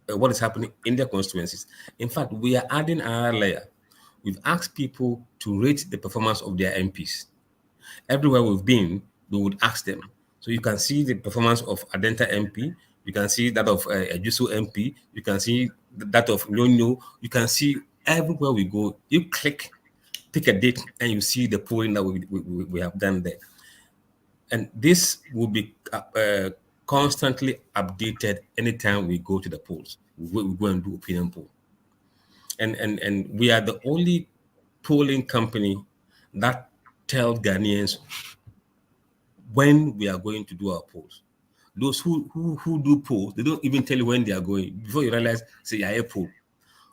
what is happening in their constituencies. In fact, we are adding another layer. we've asked people to rate the performance of their MPs. Everywhere we've been, we would ask them. So you can see the performance of Adenta MP, you can see that of Ejusu MP, you can see that of Nyonyo, you can see everywhere we go, you click, pick a date, and you see the polling that we have done there. And this will be constantly updated anytime we go to the polls. We go and do opinion poll. And we are the only polling company that tell Ghanaians when we are going to do our polls. Those who do polls, they don't even tell you when they are going. Before you realize, say, yeah, a poll.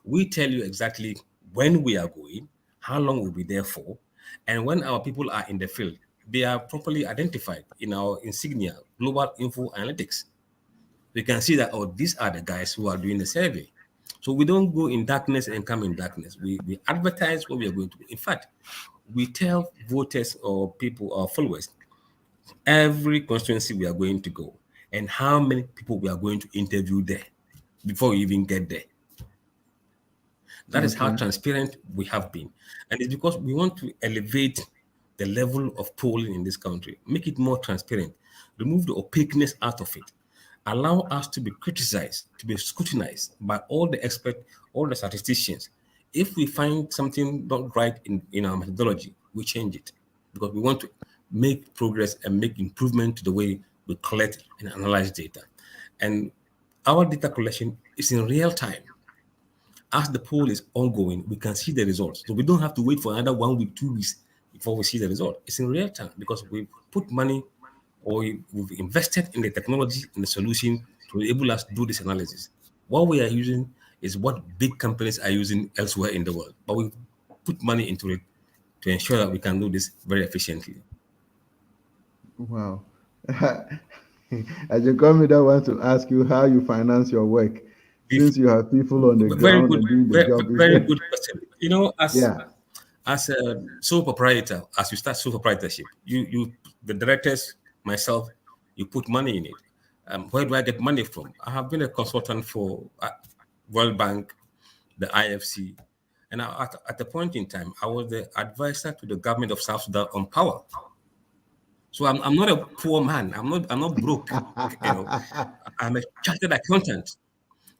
We tell you exactly when we are going, how long we'll be there for, and when our people are in the field, they are properly identified in our insignia, Global Info Analytics. You can see that, oh, these are the guys who are doing the survey. So we don't go in darkness and come in darkness. We advertise what we are going to do. In fact, we tell voters or people or followers every constituency we are going to go and how many people we are going to interview there before we even get there. That is how transparent we have been. And it's because we want to elevate the level of polling in this country, make it more transparent, remove the opaqueness out of it, allow us to be criticized, to be scrutinized by all the experts, all the statisticians. If we find something not right in our methodology, we change it because we want to make progress and make improvement to the way we collect and analyze data. And our data collection is in real time. As the poll is ongoing, we can see the results. So we don't have to wait for another 1 week, 2 weeks before we see the result. It's in real time because we put money or we've invested in the technology and the solution to enable us to do this analysis. What we are using is what big companies are using elsewhere in the world, but we put money into it to ensure that we can do this very efficiently. Wow. As you come that want to ask you how you finance your work, since you have people on the Very ground good, and doing the job. very good question. You know, Yeah. as a sole proprietor, as you start sole proprietorship, you the directors, myself, you put money in it. Where do I get money from? I have been a consultant for World Bank, the IFC, and at a point in time, I was the advisor to the government of South Sudan on power. So I'm not a poor man. I'm not broke. You know, I'm a chartered accountant.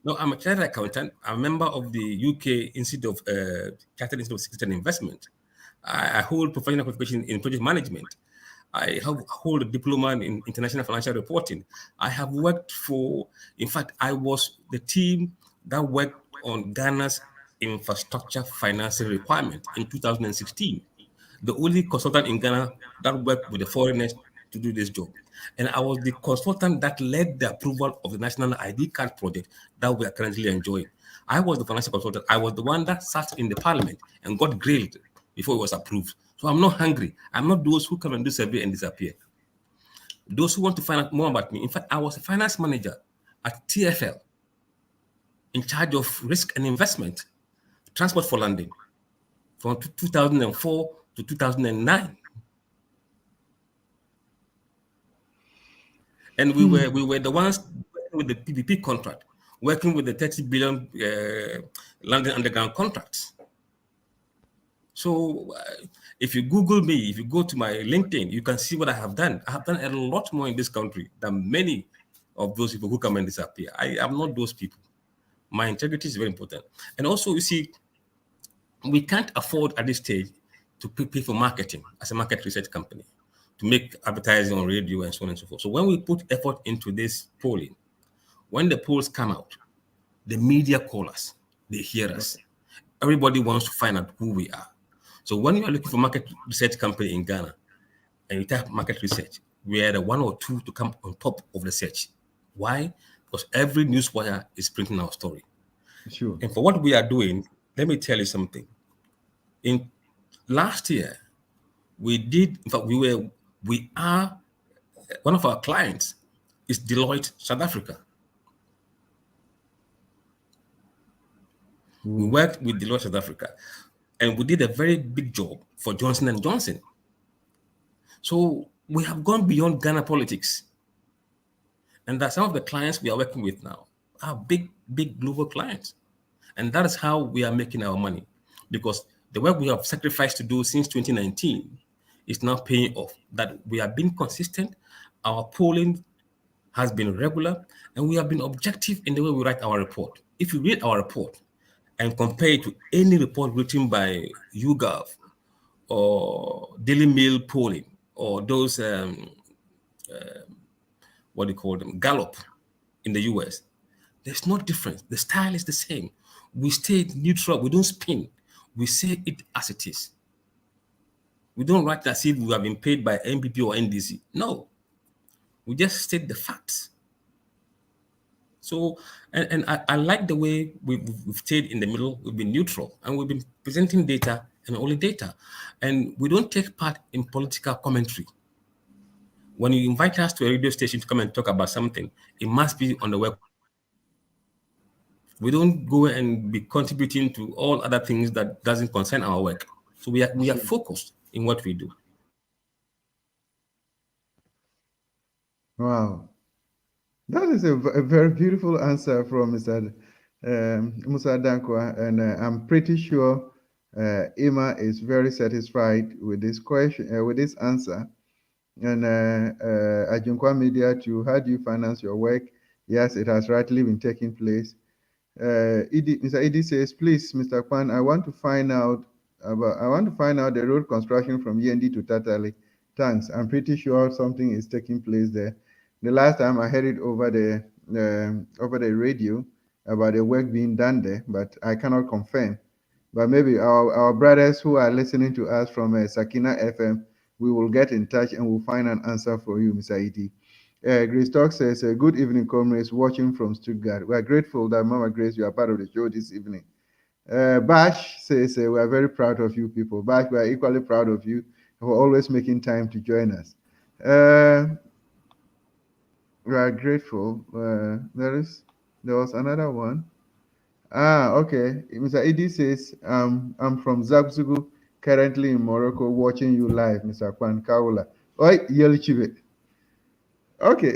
No, I'm a chartered accountant. I'm a member of the UK Institute of Chartered Institute of Security and Investment. I hold professional qualification in project management. Hold a diploma in international financial reporting. I have worked for, in fact, I was the team that worked on Ghana's infrastructure financing requirement in 2016. The only consultant in Ghana that worked with the foreigners to do this job. And I was the consultant that led the approval of the national ID card project that we are currently enjoying. I was the financial consultant. I was the one that sat in the parliament and got grilled before it was approved. So I'm not hungry. I'm not those who come and do survey and disappear. Those who want to find out more about me. In fact, I was a finance manager at TFL in charge of risk and investment, transport for London from 2004 to 2009. And we were the ones working with the PPP contract, working with the 30 billion London Underground contracts. So if you Google me, if you go to my LinkedIn, you can see what I have done. I have done a lot more in this country than many of those people who come and disappear. I am not those people. My integrity is very important. And also, you see, we can't afford at this stage to pay for marketing as a market research company, to make advertising on radio and so on and so forth. So when we put effort into this polling, when the polls come out, the media call us, they hear us. Everybody wants to find out who we are. So when you are looking for market research company in Ghana and you type market research, we are the one or two to come on top of the search. Why? Because every newswire is printing our story. Sure. And for what we are doing, let me tell you something. In last year, in fact, we are, one of our clients is Deloitte, South Africa. We worked with Deloitte, South Africa, and we did a very big job for Johnson & Johnson. So we have gone beyond Ghana politics. And that some of the clients we are working with now are big global clients. And that is how we are making our money. Because the work we have sacrificed to do since 2019 is now paying off. That we have been consistent, our polling has been regular, and we have been objective in the way we write our report. If you read our report and compare it to any report written by YouGov or Daily Mail polling or those, what do you call them, Gallup in the US, there's no difference. The style is the same. We stay neutral. We don't spin. We say it as it is. We don't write as if we have been paid by MPP or NDC. No. We just state the facts. So, and I like the way we've stayed in the middle. We've been neutral, and we've been presenting data and only data. And we don't take part in political commentary. When you invite us to a radio station to come and talk about something, it must be on the web. We don't go and be contributing to all other things that doesn't concern our work. So we are focused in what we do. Wow. That is a very beautiful answer from Mr. Musa Dankwa, and I'm pretty sure Emma is very satisfied with this question, with this answer. And Ajunkwa Media too, how do you finance your work? Yes, it has rightly been taking place. Mr. Edie says, please, Mr. Kwan, I want to find out the road construction from Yendi to Tatali. Thanks. I'm pretty sure something is taking place there. The last time I heard it over the radio about the work being done there, but I cannot confirm. But maybe our brothers who are listening to us from Sakina FM, we will get in touch and we'll find an answer for you, Mr. Edie. Grace Talk says, good evening, comrades, watching from Stuttgart. We are grateful that Mama Grace, you are part of the show this evening. Bash says, we are very proud of you people. Bash, we are equally proud of you for always making time to join us. We are grateful. There was another one. Okay. Mr. Edie says, I'm from Zabzugu, currently in Morocco, watching you live, Mr. Kwan Kaula. Oi, Yelichibe. Okay.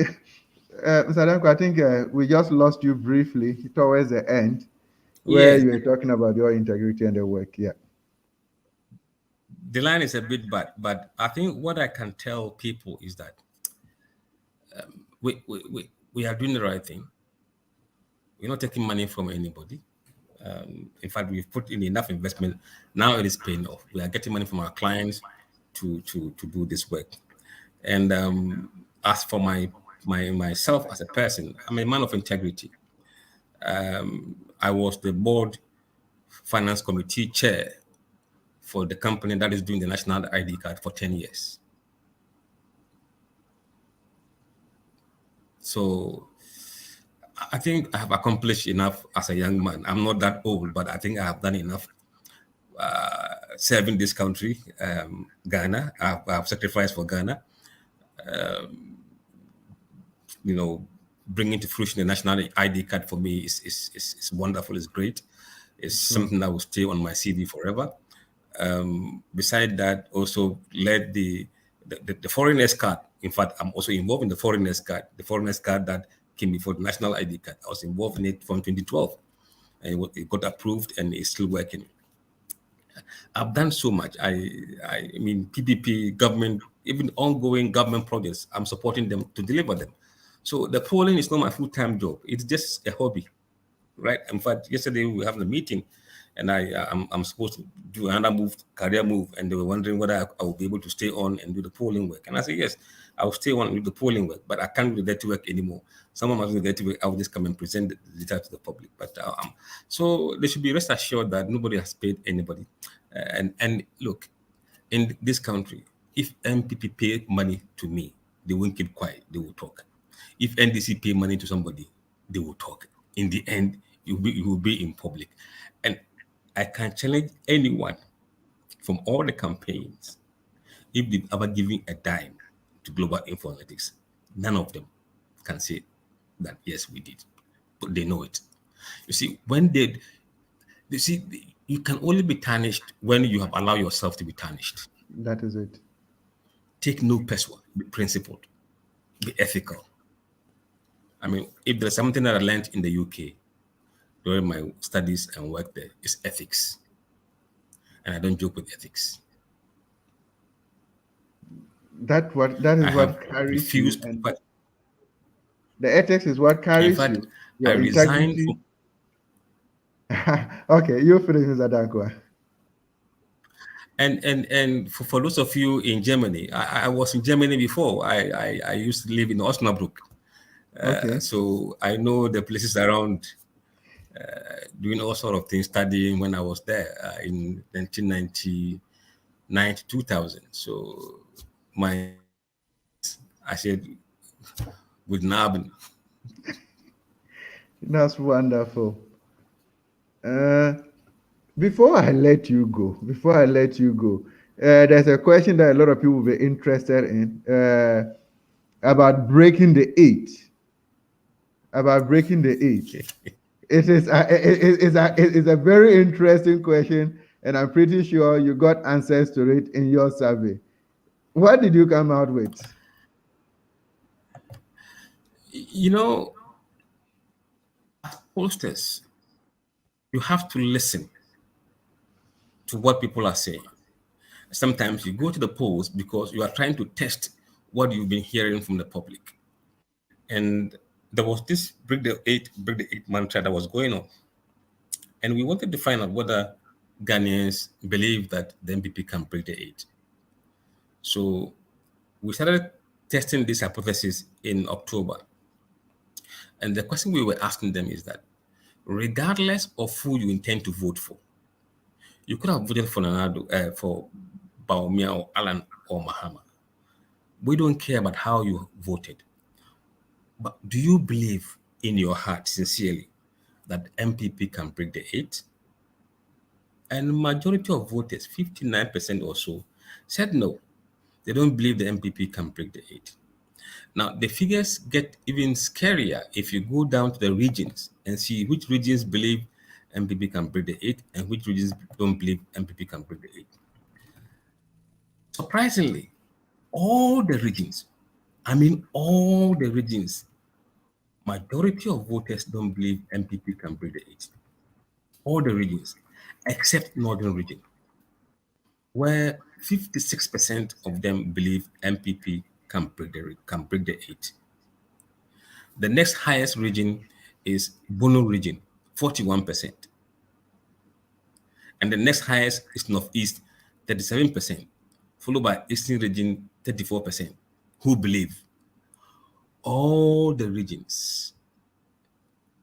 Mr. Danko, I think we just lost you briefly towards the end, where you were talking about your integrity and the work. Yeah. The line is a bit bad, but I think what I can tell people is that we are doing the right thing. We're not taking money from anybody. In fact, we've put in enough investment. Now it is paying off. We are getting money from our clients to do this work. And as for myself as a person, I'm a man of integrity. I was the board finance committee chair for the company that is doing the national ID card for 10 years. So I think I have accomplished enough as a young man. I'm not that old, but I think I have done enough serving this country, Ghana. I have sacrificed for Ghana. Bringing to fruition the national ID card for me is wonderful. It's great. It's something that will stay on my CV forever. Beside that, also led the foreigners card. In fact, I'm also involved in the foreigners card. The foreigners card that came before the national ID card. I was involved in it from 2012, and it got approved and it's still working. I've done so much. I mean, PPP, government, even ongoing government projects, I'm supporting them to deliver them. So the polling is not my full-time job. It's just a hobby, right? In fact, yesterday we were having a meeting, and I'm supposed to do another career move, and they were wondering whether I will be able to stay on and do the polling work. And I said, yes, I will stay on and do the polling work, but I can't do the dirty work anymore. Someone must do the dirty work. I will just come and present the data to the public. But so they should be rest assured that nobody has paid anybody. And look, in this country, if MPP pay money to me, they won't keep quiet. They will talk. If NDC pay money to somebody, they will talk. In the end, you will be in public. And I can challenge anyone from all the campaigns, if they've ever given a dime to global informatics, none of them can say that, yes, we did. But they know it. You see, you can only be tarnished when you have allowed yourself to be tarnished. That is it. Take no personal, be principled, be ethical. I mean, if there's something that I learned in the UK during my studies and work there, it's ethics. and I don't joke with ethics. That I is what have carries you, refused, and but the ethics is what in carries fact, you. I Your resigned integrity. from. Okay, you finish, Mr. Dankwa. And for those of you in Germany, I was in Germany before. I used to live in Osnabrück, Okay. so I know the places around, doing all sort of things, studying when I was there in 1999 to 2000. So my I said with Nabin. That's wonderful. Uh, before I let you go, there's a question that a lot of people will be interested in about breaking the eight. About breaking the eight. It is a very interesting question, and I'm pretty sure you got answers to it in your survey. What did you come out with? You know, as posters, you have to listen to what people are saying. Sometimes you go to the polls because you are trying to test what you've been hearing from the public. And there was this break the eight mantra that was going on. And we wanted to find out whether Ghanaians believe that the MPP can break the eight. So we started testing this hypothesis in October. And the question we were asking them is that regardless of who you intend to vote for, you could have voted for Nanado, for Baumia or Alan or Mahama. We don't care about how you voted. But do you believe in your heart sincerely that MPP can break the eight? And majority of voters, 59% or so, said no. They don't believe the MPP can break the eight. Now, the figures get even scarier if you go down to the regions and see which regions believe MPP can break the eight and which regions don't believe MPP can break the eight. Surprisingly, all the regions, I mean all the regions, majority of voters don't believe MPP can break the eight. All the regions, except Northern region, where 56% of them believe MPP can break the eight. The next highest region is Bono region, 41%. And the next highest is Northeast, 37%, followed by Eastern region, 34%, who believe. All the regions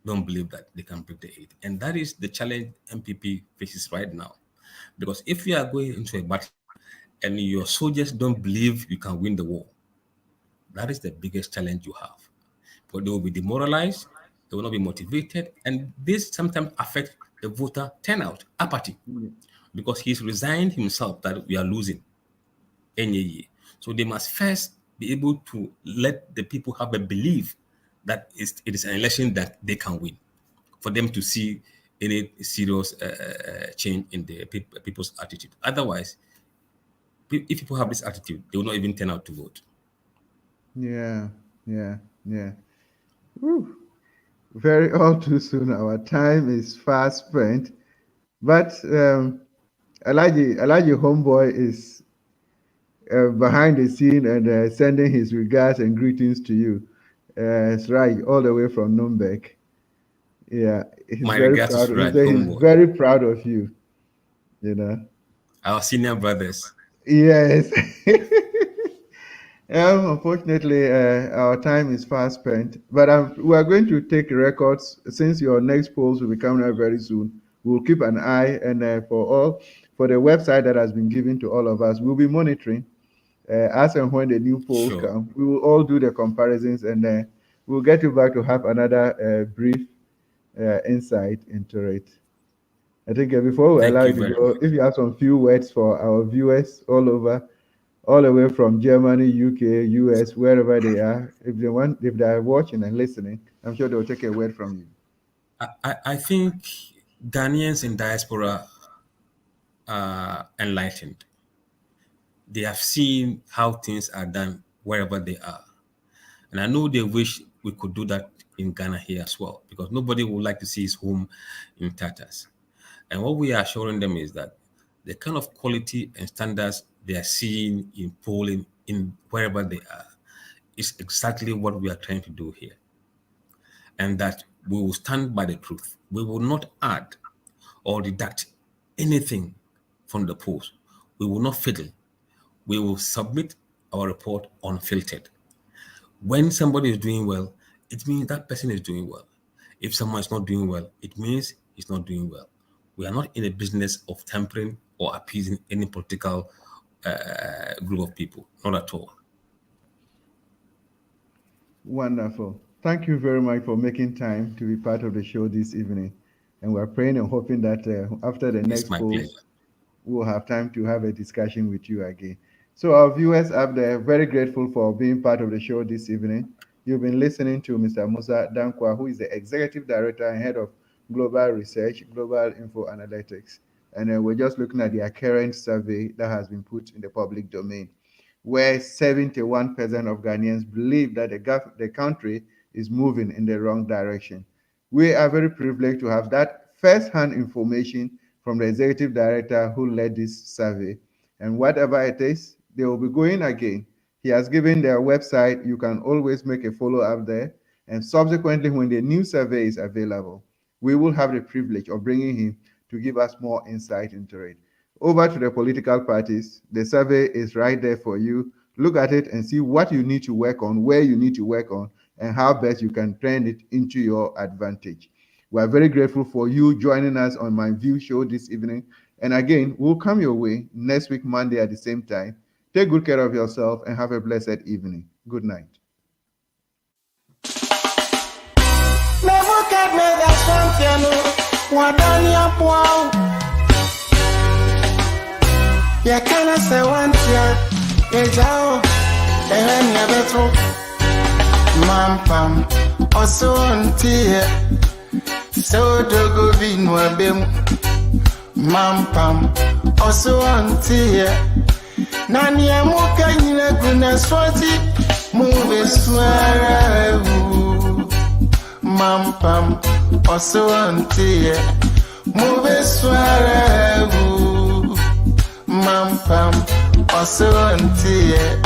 don't believe that they can break the eight. And that is the challenge MPP faces right now. Because if you are going into a battle and your soldiers don't believe you can win the war, that is the biggest challenge you have. But they will be demoralized, they will not be motivated, and this sometimes affects the voter turnout, apathy, because he's resigned himself that we are losing any year. So they must first be able to let the people have a belief that it is an election that they can win, for them to see any serious change in the people's attitude. Otherwise, if people have this attitude, they will not even turn out to vote. Yeah, yeah, yeah. Whew. Very all too soon. Our time is fast spent. But Alaji Homeboy is behind the scene and sending his regards and greetings to you. It's right, all the way from Nuremberg. Yeah, he's My very regards proud. to He Raj said he's Homeboy, very proud of you. You know. our senior brothers. Yes. Unfortunately, our time is fast spent, but we are going to take records since your next polls will be coming out very soon. We'll keep an eye, and for the website that has been given to all of us, we'll be monitoring as and when the new polls Sure. come. We will all do the comparisons, and we'll get you back to have another brief insight into it. I think before we Thank allow you you to very go, much. if you have some few words for our viewers all the way from Germany, UK, US, wherever they are. If they are watching and listening, I'm sure they'll take a word from you. I think Ghanaians in diaspora are enlightened. They have seen how things are done wherever they are. And I know they wish we could do that in Ghana here as well, because nobody would like to see his home in tatters. And what we are assuring them is that the kind of quality and standards they are seeing in polling in wherever they are is exactly what we are trying to do here. And that we will stand by the truth. We will not add or deduct anything from the polls. We will not fiddle. We will submit our report unfiltered. When somebody is doing well, it means that person is doing well. If someone is not doing well, it means he's not doing well. We are not in the business of tampering or appeasing any political group of people, not at all. Wonderful. Thank you very much for making time to be part of the show this evening. And we're praying and hoping that after the next polls, we'll have time to have a discussion with you again. So our viewers out there, very grateful for being part of the show this evening. You've been listening to Mr. Musa Dankwa, who is the Executive Director and Head of Global Research, Global Info Analytics. And we're just looking at their current survey that has been put in the public domain, where 71% of Ghanaians believe that the country is moving in the wrong direction. We are very privileged to have that first-hand information from the executive director who led this survey. And whatever it is, they will be going again. He has given their website. You can always make a follow-up there. And subsequently, when the new survey is available, we will have the privilege of bringing him to give us more insight into it. Over to the political parties. The survey is right there for you. Look at it and see what you need to work on, where you need to work on, and how best you can turn it into your advantage. We are very grateful for you joining us on MyView show this evening. And again, we'll come your way next week, Monday at the same time. Take good care of yourself and have a blessed evening. Good night. Ya kana se wantia ejao ehenya beto mampam oso ontie so dogo binwa bem mampam oso ontie nani amuka nyina guna swati move swara mampam oso ontie move swara Mampam, also until